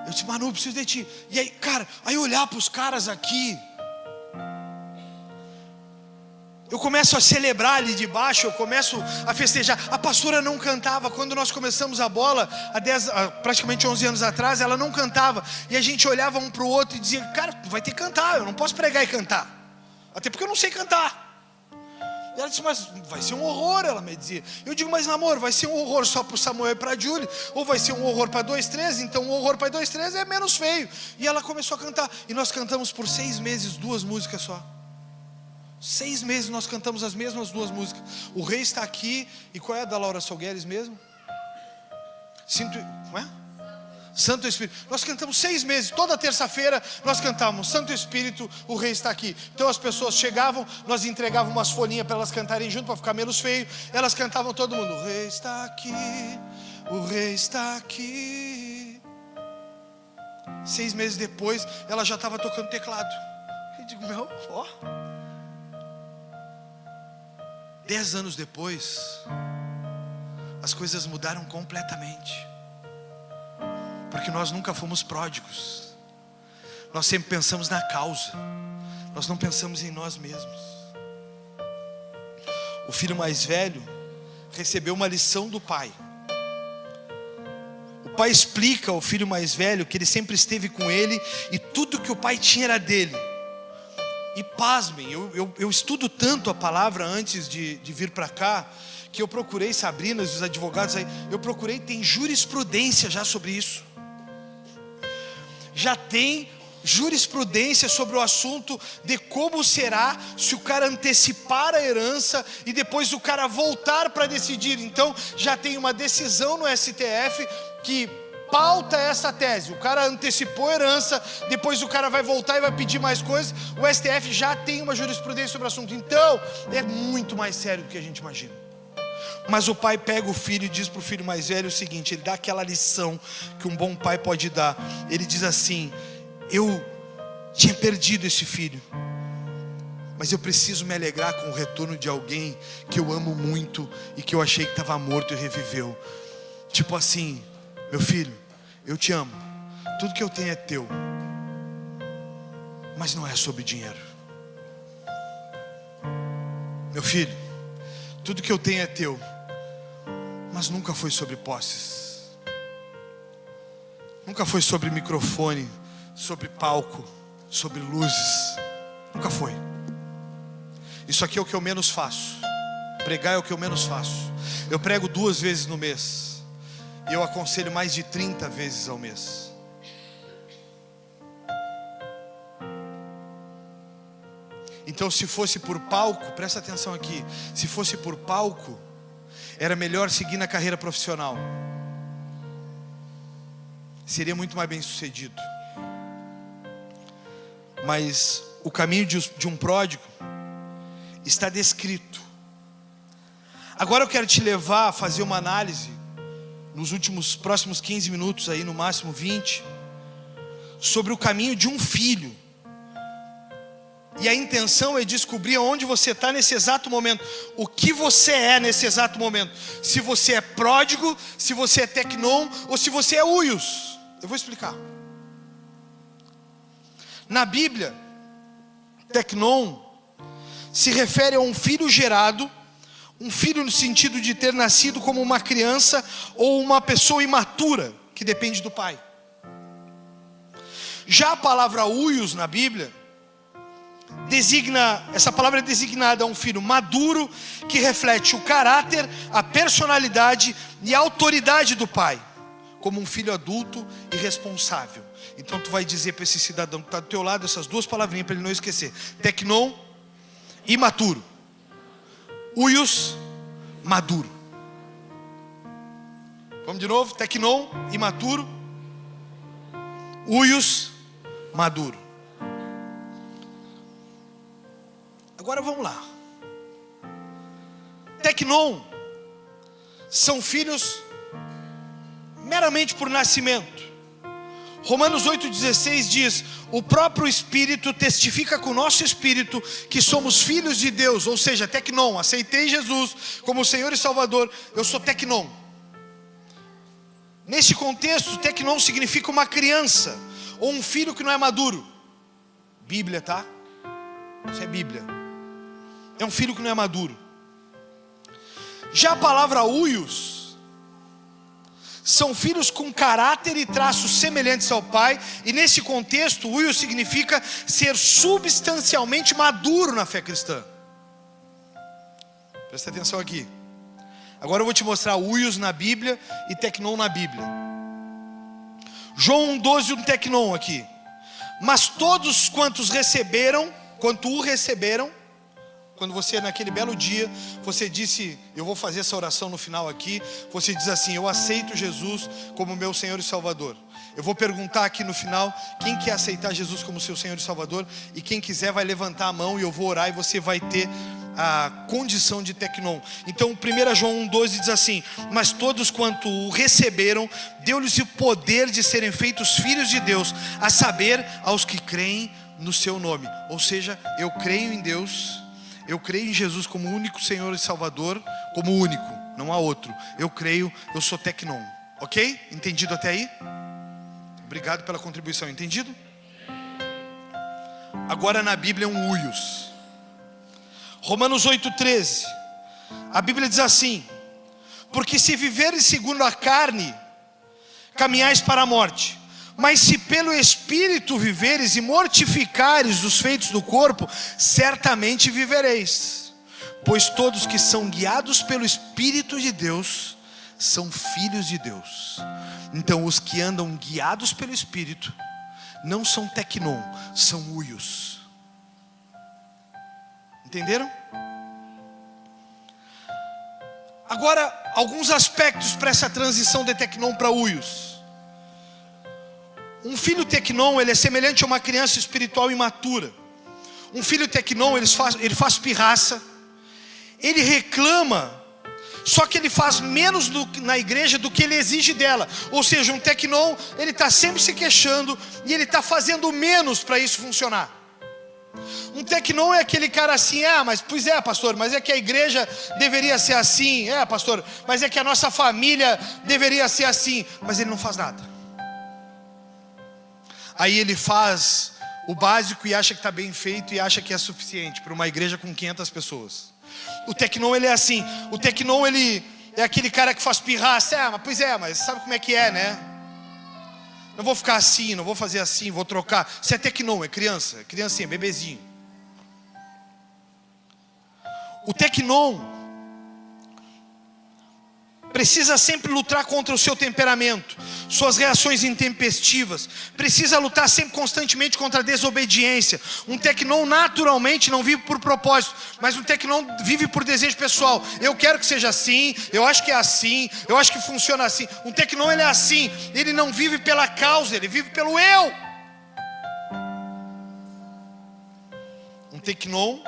A: Eu disse: Manu, eu preciso de ti. E aí, cara, aí olhar para os caras aqui, eu começo a celebrar ali de baixo, eu começo a festejar. A pastora não cantava. Quando nós começamos a bola, praticamente 11 anos atrás, ela não cantava. E a gente olhava um para o outro e dizia: cara, vai ter que cantar, eu não posso pregar e cantar. Até porque eu não sei cantar. E ela disse: mas vai ser um horror, ela me dizia. Eu digo: mas namoro, vai ser um horror só para o Samuel e para a Julie? Ou vai ser um horror para 2, 3? Então um horror para 2, 3 é menos feio. E ela começou a cantar. E nós cantamos por 6 meses 2 músicas só. 6 meses nós cantamos as mesmas 2 músicas. O Rei está aqui. E qual é a da Laura Salgueires mesmo? Não é? Santo Espírito. Nós cantamos 6 meses, toda terça-feira nós cantávamos Santo Espírito, o Rei está aqui. Então as pessoas chegavam, nós entregávamos umas folhinhas para elas cantarem junto, para ficar menos feio. Elas cantavam todo mundo, o Rei está aqui, o Rei está aqui. 6 meses depois, ela já estava tocando teclado. Eu digo, meu, ó. 10 anos depois, as coisas mudaram completamente. Porque nós nunca fomos pródigos. Nós sempre pensamos na causa. Nós não pensamos em nós mesmos. O filho mais velho recebeu uma lição do pai. O pai explica ao filho mais velho que ele sempre esteve com ele e tudo que o pai tinha era dele. E pasmem, eu estudo tanto a palavra antes de vir para cá, que eu procurei, Sabrina, os advogados aí, eu procurei, tem jurisprudência já sobre isso. Já tem jurisprudência sobre o assunto de como será se o cara antecipar a herança e depois o cara voltar para decidir. Então já tem uma decisão no STF que pauta essa tese. O cara antecipou a herança, depois o cara vai voltar e vai pedir mais coisas. O STF já tem uma jurisprudência sobre o assunto. Então é muito mais sério do que a gente imagina. Mas o pai pega o filho e diz para o filho mais velho o seguinte, ele dá aquela lição que um bom pai pode dar. Ele diz assim, eu tinha perdido esse filho, mas eu preciso me alegrar com o retorno de alguém que eu amo muito e que eu achei que estava morto e reviveu. Tipo assim, meu filho, eu te amo, tudo que eu tenho é teu, mas não é sobre dinheiro. Meu filho, tudo que eu tenho é teu, mas nunca foi sobre posses. Nunca foi sobre microfone, sobre palco, sobre luzes. Nunca foi. Isso aqui é o que eu menos faço. Pregar é o que eu menos faço. Eu prego 2 vezes no mês. E eu aconselho mais de 30 vezes ao mês. Então se fosse por palco, presta atenção aqui, se fosse por palco, era melhor seguir na carreira profissional. Seria muito mais bem sucedido. Mas o caminho de um pródigo está descrito. Agora eu quero te levar a fazer uma análise, nos próximos 15 minutos, aí no máximo 20, sobre o caminho de um filho. E a intenção é descobrir onde você está nesse exato momento. O que você é nesse exato momento. Se você é pródigo, se você é tecnon, ou se você é huios. Eu vou explicar. Na Bíblia, tecnon se refere a um filho gerado. Um filho no sentido de ter nascido como uma criança ou uma pessoa imatura, que depende do pai. Já a palavra huios na Bíblia essa palavra é designada a um filho maduro que reflete o caráter, a personalidade e a autoridade do pai, como um filho adulto e responsável. Então tu vai dizer para esse cidadão que está do teu lado essas 2 palavrinhas para ele não esquecer: tecnon, imaturo; huios, maduro. Vamos de novo: tecnon, imaturo; huios, maduro. Agora vamos lá. Tecnon são filhos meramente por nascimento. Romanos 8,16 diz: o próprio Espírito testifica com o nosso Espírito que somos filhos de Deus. Ou seja, tecnon, aceitei Jesus como Senhor e Salvador, eu sou tecnon. Nesse contexto, tecnon significa uma criança, ou um filho que não é maduro. Bíblia, tá? Isso é Bíblia. É um filho que não é maduro. Já a palavra huios são filhos com caráter e traços semelhantes ao pai. E nesse contexto, huios significa ser substancialmente maduro na fé cristã. Presta atenção aqui. Agora eu vou te mostrar huios na Bíblia e tecnon na Bíblia. João 1,12, um tecnon aqui. Mas todos quanto o receberam, quando você naquele belo dia, você disse, eu vou fazer essa oração no final aqui, você diz assim: eu aceito Jesus como meu Senhor e Salvador. Eu vou perguntar aqui no final, quem quer aceitar Jesus como seu Senhor e Salvador? E quem quiser vai levantar a mão e eu vou orar e você vai ter a condição de tecnon. Então 1 João 1,12 diz assim: mas todos quanto o receberam, deu-lhes o poder de serem feitos filhos de Deus, a saber, aos que creem no seu nome. Ou seja, eu creio em Deus, eu creio em Jesus como único Senhor e Salvador, como único, não há outro. Eu creio, eu sou tecnon. Ok? Entendido até aí? Obrigado pela contribuição, entendido? Agora na Bíblia é um huios. Romanos 8,13. A Bíblia diz assim: porque se viveres segundo a carne, caminhais para a morte. Mas se pelo Espírito viveres e mortificares os feitos do corpo, certamente vivereis. Pois todos que são guiados pelo Espírito de Deus são filhos de Deus. Então os que andam guiados pelo Espírito não são tecnon, são huios. Entenderam? Agora, alguns aspectos para essa transição de tecnon para huios. Um filho tecnon, ele é semelhante a uma criança espiritual imatura. Um filho tecnon, ele faz pirraça, ele reclama, só que ele faz menos na igreja do que ele exige dela. Ou seja, um tecnon, ele está sempre se queixando e ele está fazendo menos para isso funcionar. Um tecnon é aquele cara assim: mas pois é, pastor, mas é que a igreja deveria ser assim. Pastor, mas é que a nossa família deveria ser assim. Mas ele não faz nada. Aí ele faz o básico e acha que está bem feito e acha que é suficiente para uma igreja com 500 pessoas. O tecnon, ele é assim. O tecnon, ele é aquele cara que faz pirraça. Mas sabe como é que é, né? Não vou ficar assim, não vou fazer assim, vou trocar. Isso é tecnon, é criança, criancinha, bebezinho. O tecnon precisa sempre lutar contra o seu temperamento, suas reações intempestivas. Precisa lutar sempre constantemente contra a desobediência. Um tecnon naturalmente não vive por propósito, mas um tecnon vive por desejo pessoal. Eu quero que seja assim, eu acho que é assim, eu acho que funciona assim. Um tecnon, ele é assim, ele não vive pela causa, ele vive pelo eu. Um tecnon,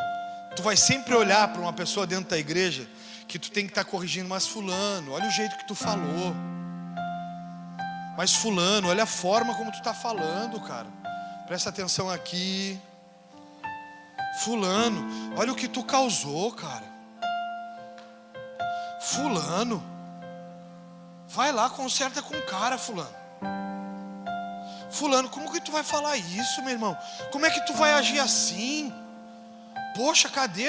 A: tu vai sempre olhar para uma pessoa dentro da igreja que tu tem que estar corrigindo: mas fulano, olha o jeito que tu falou. Mas fulano, olha a forma como tu está falando, cara. Presta atenção aqui. Fulano, olha o que tu causou, cara. Fulano, vai lá, conserta com o cara, fulano. Fulano, como que tu vai falar isso, meu irmão? Como é que tu vai agir assim? Poxa, cadê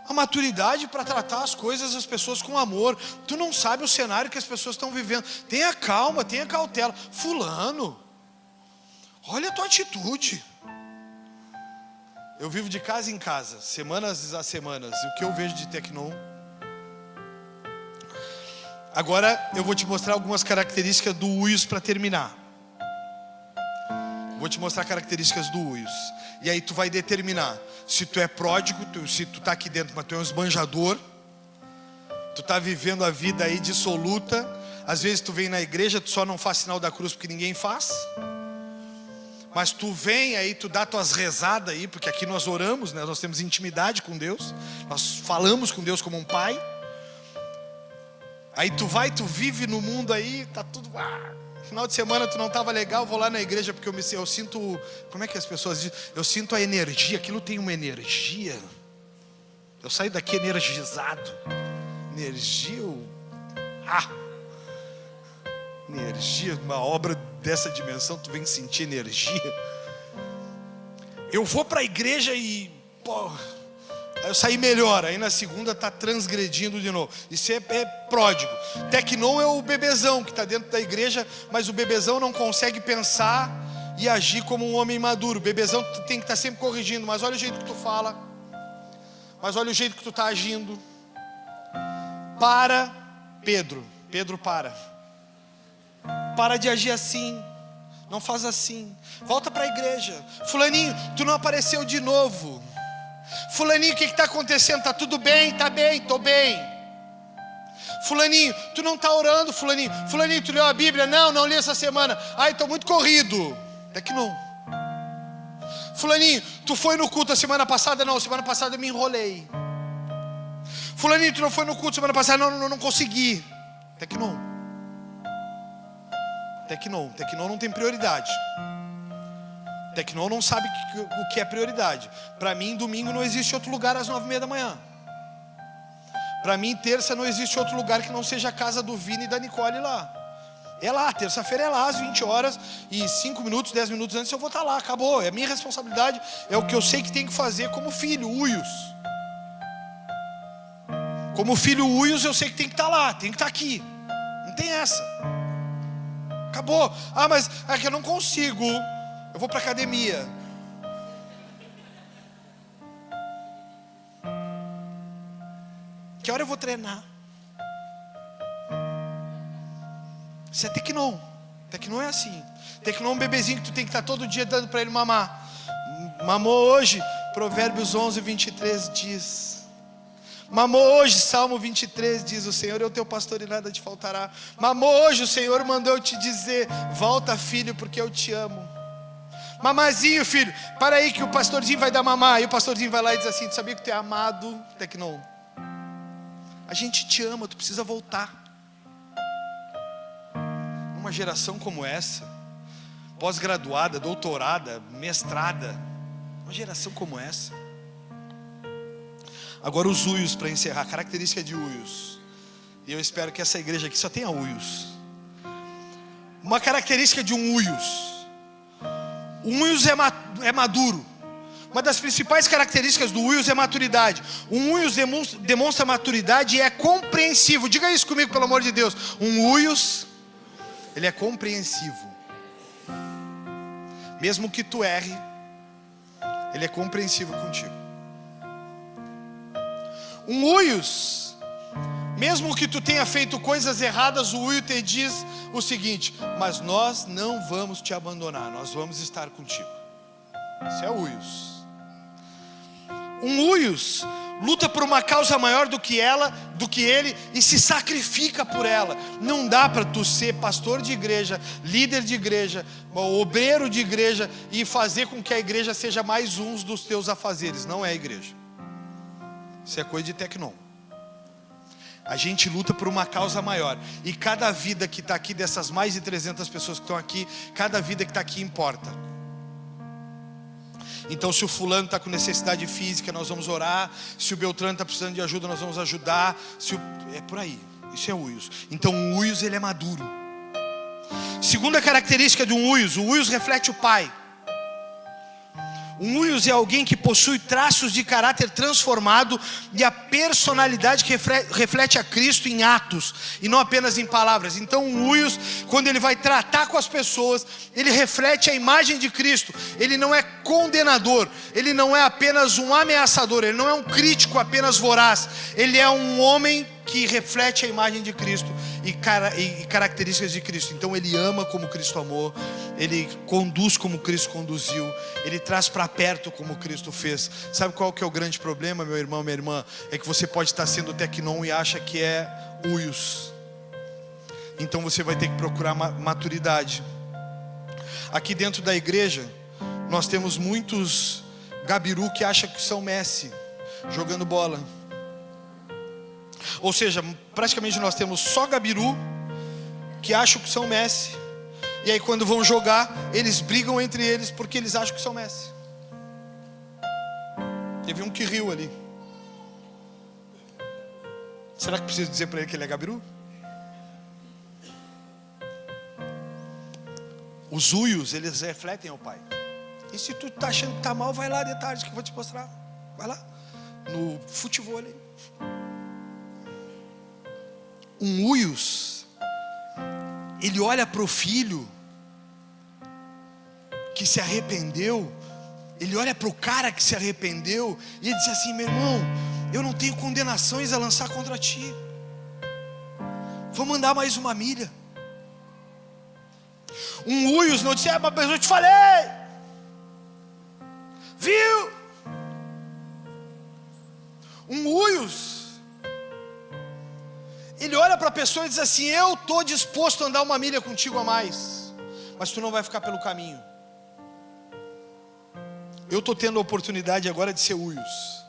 A: a maturidade para tratar as coisas, as pessoas com amor? Tu não sabe o cenário que as pessoas estão vivendo. Tenha calma, tenha cautela. Fulano, olha a tua atitude. Eu vivo de casa em casa, semanas a semanas, e o que eu vejo de tecnon. Agora eu vou te mostrar algumas características do huios para terminar. Vou te mostrar características do huios. E aí tu vai determinar se tu é pródigo, se tu está aqui dentro, mas tu é um esbanjador. Tu está vivendo a vida aí dissoluta. Às vezes tu vem na igreja, tu só não faz sinal da cruz porque ninguém faz. Mas tu vem aí, tu dá tuas rezadas aí, porque aqui nós oramos, né? Nós temos intimidade com Deus. Nós falamos com Deus como um pai. Aí tu vai, tu vive no mundo aí, tá tudo... Final de semana tu não estava legal, vou lá na igreja porque eu sinto... Como é que as pessoas dizem? Eu sinto a energia, aquilo tem uma energia. Eu saio daqui energizado. Energia, energia, uma obra dessa dimensão, tu vem sentir energia. Eu vou para a igreja e... eu saí melhor, aí na segunda está transgredindo de novo. Isso é pródigo. Tecnon é o bebezão que está dentro da igreja, mas o bebezão não consegue pensar e agir como um homem maduro. O bebezão tem que estar sempre corrigindo: mas olha o jeito que tu fala, mas olha o jeito que tu está agindo. Pedro, para de agir assim, não faz assim, volta para a igreja. Fulaninho, tu não apareceu de novo. Fulaninho, o que está acontecendo? Está tudo bem? Está bem, estou bem. Fulaninho, tu não está orando, fulaninho. Fulaninho, tu leu a Bíblia? Não li essa semana. Ai, estou muito corrido. Até que não. Fulaninho, tu foi no culto a semana passada? Não, semana passada eu me enrolei. Fulaninho, tu não foi no culto semana passada? Não consegui. Até que não. Tecnon não tem prioridade. Tecnon não sabe o que é prioridade. Para mim, domingo não existe outro lugar às 9:30 da manhã. Para mim, terça não existe outro lugar que não seja a casa do Vini e da Nicole lá. É lá, terça-feira é lá às 20 horas e 5 minutos, 10 minutos antes eu vou estar lá, acabou. É a minha responsabilidade, é o que eu sei que tem que fazer como filho, Uios. Como filho Uios, eu sei que tem que estar lá, tem que estar aqui. Não tem essa. Acabou. Ah, mas é que eu não consigo. Eu vou para academia. Que hora eu vou treinar? Isso é Tecnon. Tecnon é assim. Tecnon é um bebezinho que tu tem que estar todo dia dando para ele mamar. Mamou hoje, Provérbios 11:23 diz. Mamou hoje, Salmo 23 diz: o Senhor é o teu pastor e nada te faltará. Mamou hoje, o Senhor mandou eu te dizer: volta, filho, porque eu te amo. Mamazinho, filho, para aí que o pastorzinho vai dar mamar. E o pastorzinho vai lá e diz assim: tu sabia que tu é amado? Tecnon, a gente te ama, tu precisa voltar. Uma geração como essa, pós-graduada, doutorada, mestrada, uma geração como essa. Agora os Uios, para encerrar, característica de Uios. E eu espero que essa igreja aqui só tenha Uios. Uma característica de um Uios. Um Uios é maduro. Uma das principais características do Uios é maturidade. Um Uios demonstra maturidade e é compreensivo. Diga isso comigo, pelo amor de Deus. Um Uios, ele é compreensivo. Mesmo que tu erre, ele é compreensivo contigo. Um Uios, mesmo que tu tenha feito coisas erradas, o Uios te diz o seguinte: mas nós não vamos te abandonar, nós vamos estar contigo. Isso é Uios. Um Uios luta por uma causa maior do que ele, e se sacrifica por ela. Não dá para tu ser pastor de igreja, líder de igreja, obreiro de igreja e fazer com que a igreja seja mais um dos teus afazeres. Não é a igreja. Isso é coisa de Tecnon. A gente luta por uma causa maior. E cada vida que está aqui, dessas mais de 300 pessoas que estão aqui, cada vida que está aqui importa. Então, se o fulano está com necessidade física, nós vamos orar. Se o Beltrano está precisando de ajuda, nós vamos ajudar. É por aí. Isso é Uios. Então, o Uios, ele é maduro. Segunda característica de um Uios: o Uios reflete o pai. Um Uios é alguém que possui traços de caráter transformado e a personalidade que reflete a Cristo em atos e não apenas em palavras. Então um Uios, quando ele vai tratar com as pessoas, ele reflete a imagem de Cristo. Ele não é condenador, ele não é apenas um ameaçador, ele não é um crítico apenas voraz. Ele é um homem que reflete a imagem de Cristo e características de Cristo. Então ele ama como Cristo amou, ele conduz como Cristo conduziu, ele traz para perto como Cristo fez. Sabe qual que é o grande problema, meu irmão, minha irmã? É que você pode estar sendo Tecnon e acha que é Uios. Então você vai ter que procurar maturidade. Aqui dentro da igreja nós temos muitos gabiru que acham que são Messi jogando bola. Ou seja, praticamente nós temos só gabiru que acham que são Messi. E aí quando vão jogar, eles brigam entre eles porque eles acham que são Messi. Teve um que riu ali. Será que preciso dizer para ele que ele é gabiru? Os Uios, eles refletem ao pai. E se tu tá achando que tá mal, vai lá de tarde que eu vou te mostrar. Vai lá no futebol ali. Um Uios, ele olha para o filho que se arrependeu, ele olha para o cara que se arrependeu e ele diz assim: meu irmão, eu não tenho condenações a lançar contra ti, vamos andar mais uma milha. Um Uios não disse: mas eu te falei, viu? Um Uios, Ele olha para a pessoa e diz assim: eu estou disposto a andar uma milha contigo a mais, mas tu não vai ficar pelo caminho. Eu estou tendo a oportunidade agora de ser Uios.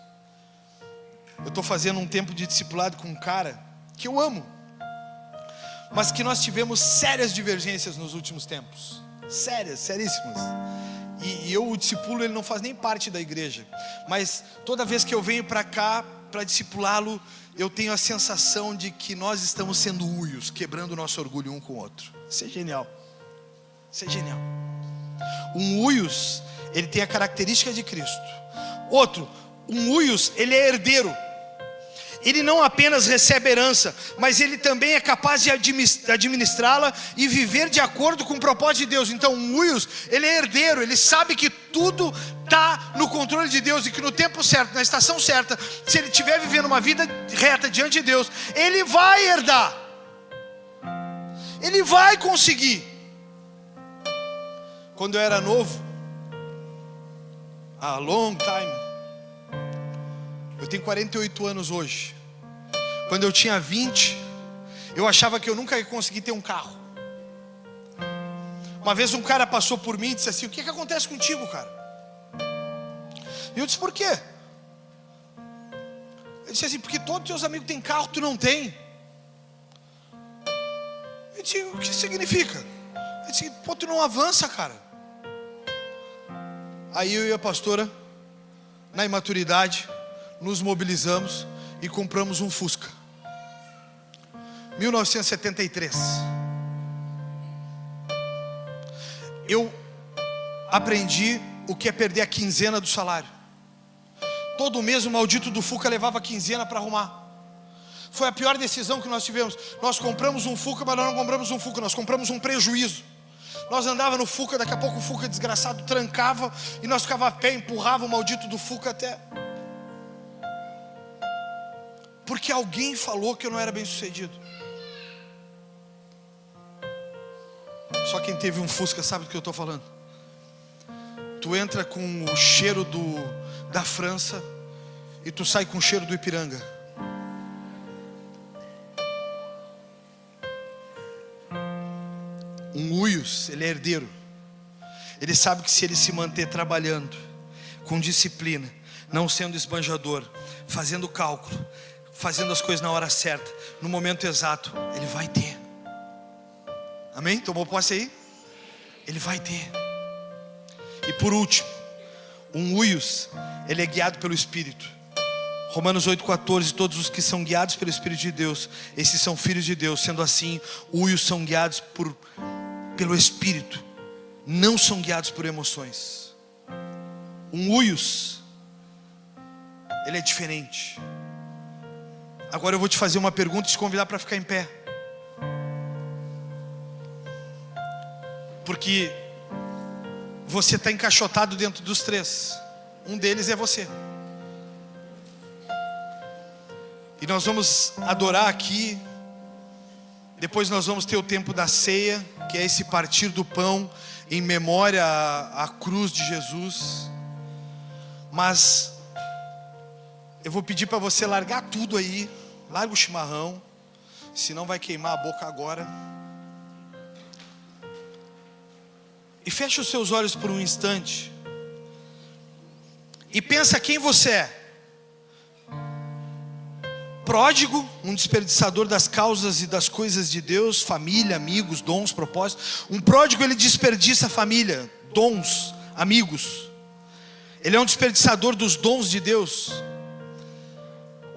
A: Eu estou fazendo um tempo de discipulado com um cara que eu amo, mas que nós tivemos sérias divergências nos últimos tempos. Sérias, seríssimas. E eu o discipulo, ele não faz nem parte da igreja, mas toda vez que eu venho para cá para discipulá-lo, eu tenho a sensação de que nós estamos sendo Uios, quebrando o nosso orgulho um com o outro. Isso é genial. Isso é genial. Um Uios, ele tem a característica de Cristo. Outro, um Uios, ele é herdeiro. Ele não apenas recebe herança, mas ele também é capaz de administrá-la e viver de acordo com o propósito de Deus. Então um Uios, ele é herdeiro, ele sabe que tudo está no controle de Deus e que no tempo certo, na estação certa, se ele estiver vivendo uma vida reta diante de Deus, ele vai herdar, ele vai conseguir. Quando eu era novo, a long time, eu tenho 48 anos hoje. Quando eu tinha 20, eu achava que eu nunca ia conseguir ter um carro. Uma vez um cara passou por mim e disse assim: o que acontece contigo, cara? E eu disse: por quê? Ele disse assim: porque todos os teus amigos têm carro, tu não tem. Eu disse: o que significa? Ele disse: pô, tu não avança, cara. Aí eu e a pastora, na imaturidade, nos mobilizamos e compramos um Fusca 1973. Eu aprendi o que é perder a quinzena do salário. Todo mês o maldito do Fusca levava a quinzena para arrumar. Foi a pior decisão que nós tivemos. Nós compramos um Fusca, mas nós não compramos um Fusca, nós compramos um prejuízo. Nós andávamos no Fusca, daqui a pouco o Fusca desgraçado trancava e nós ficava a pé, empurrava o maldito do Fusca até... porque alguém falou que eu não era bem sucedido. Só quem teve um Fusca sabe do que eu estou falando. Tu entra com o cheiro da França e tu sai com o cheiro do Ipiranga. Um Uios, ele é herdeiro. Ele sabe que se ele se manter trabalhando com disciplina, não sendo esbanjador, fazendo cálculo, fazendo as coisas na hora certa, no momento exato, ele vai ter. Amém? Tomou posse aí? Ele vai ter. E por último, um Uios, ele é guiado pelo Espírito. Romanos 8,14: todos os que são guiados pelo Espírito de Deus, esses são filhos de Deus. Sendo assim, Uios são guiados pelo Espírito, não são guiados por emoções. Um Uios, ele é diferente. Agora eu vou te fazer uma pergunta e te convidar para ficar em pé. Porque você está encaixotado dentro dos três. Um deles é você. E nós vamos adorar aqui. Depois nós vamos ter o tempo da ceia, que é esse partir do pão em memória à cruz de Jesus. Mas eu vou pedir para você largar tudo aí. Larga o chimarrão, senão vai queimar a boca agora. E fecha os seus olhos por um instante. E pensa quem você é. Pródigo, um desperdiçador das causas e das coisas de Deus, família, amigos, dons, propósitos. Um pródigo, ele desperdiça família, dons, amigos. Ele é um desperdiçador dos dons de Deus.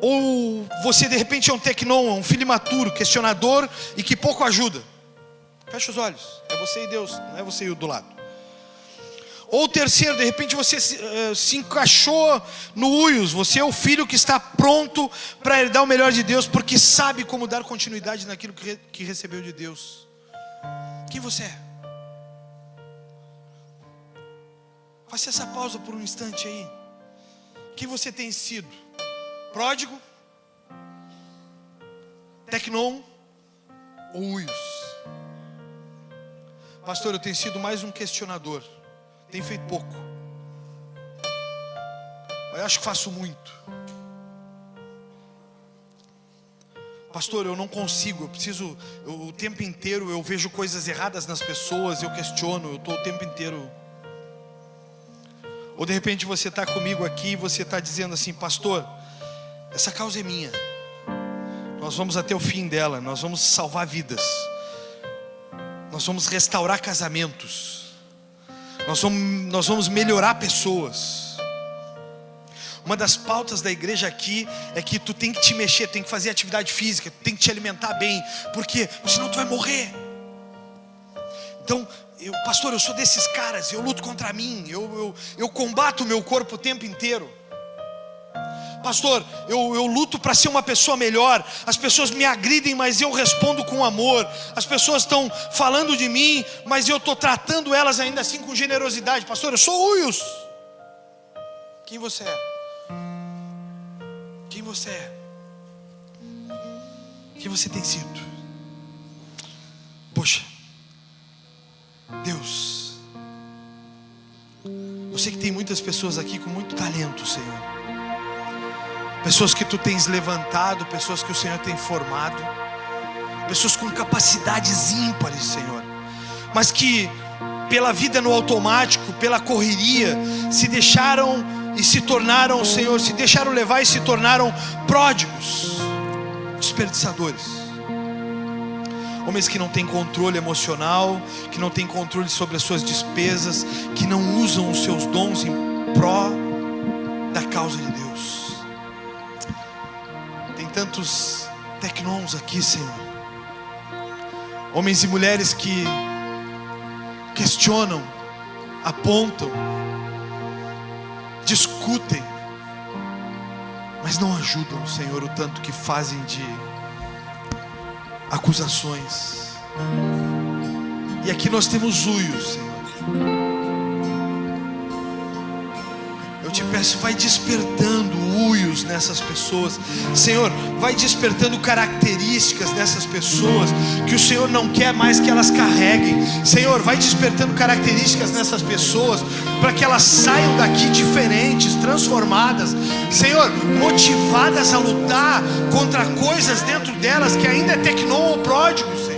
A: Ou você de repente é um tecnon, um filho imaturo, questionador e que pouco ajuda. Fecha os olhos, é você e Deus, não é você e o do lado. Ou terceiro, de repente você se encaixou no Uios. Você é o filho que está pronto para herdar o melhor de Deus, porque sabe como dar continuidade naquilo que recebeu de Deus. Quem você é? Faça essa pausa por um instante aí. Quem você tem sido? Pródigo, tecnon ou Uios? Pastor, eu tenho sido mais um questionador. Tenho feito pouco, mas eu acho que faço muito. pastor, eu não consigo, o tempo inteiro eu vejo coisas erradas nas pessoas, eu questiono, eu estou o tempo inteiro. Ou de repente você está comigo aqui e você está dizendo assim: pastor, essa causa é minha, nós vamos até o fim dela, nós vamos salvar vidas, nós vamos restaurar casamentos, nós vamos melhorar pessoas. Uma das pautas da igreja aqui é que tu tem que te mexer, tem que fazer atividade física, tu tem que te alimentar bem, porque senão tu vai morrer. Então, pastor, eu sou desses caras, eu luto contra mim, eu combato o meu corpo o tempo inteiro. Pastor, eu luto para ser uma pessoa melhor. As pessoas me agridem, mas eu respondo com amor. As pessoas estão falando de mim, mas eu estou tratando elas ainda assim com generosidade. Pastor, eu sou Uios. Quem você é? Quem você é? Quem você tem sido? Poxa, Deus, eu sei que tem muitas pessoas aqui com muito talento, Senhor. Pessoas que tu tens levantado, pessoas que o Senhor tem formado, pessoas com capacidades ímpares, Senhor, mas que pela vida no automático, pela correria, se deixaram e se tornaram, Senhor, se deixaram levar e se tornaram pródigos, desperdiçadores. Homens que não têm controle emocional, que não têm controle sobre as suas despesas, que não usam os seus dons em pró da causa de Deus. Tem tantos tecnons aqui, Senhor, homens e mulheres que questionam, apontam, discutem, mas não ajudam, Senhor, o tanto que fazem de acusações. E aqui nós temos Uios, Senhor. Eu te peço, vai despertando Uios nessas pessoas, Senhor, vai despertando características dessas pessoas que o Senhor não quer mais que elas carreguem. Senhor, vai despertando características nessas pessoas para que elas saiam daqui diferentes, transformadas, Senhor, motivadas a lutar contra coisas dentro delas que ainda é tecnon ou pródigo, Senhor.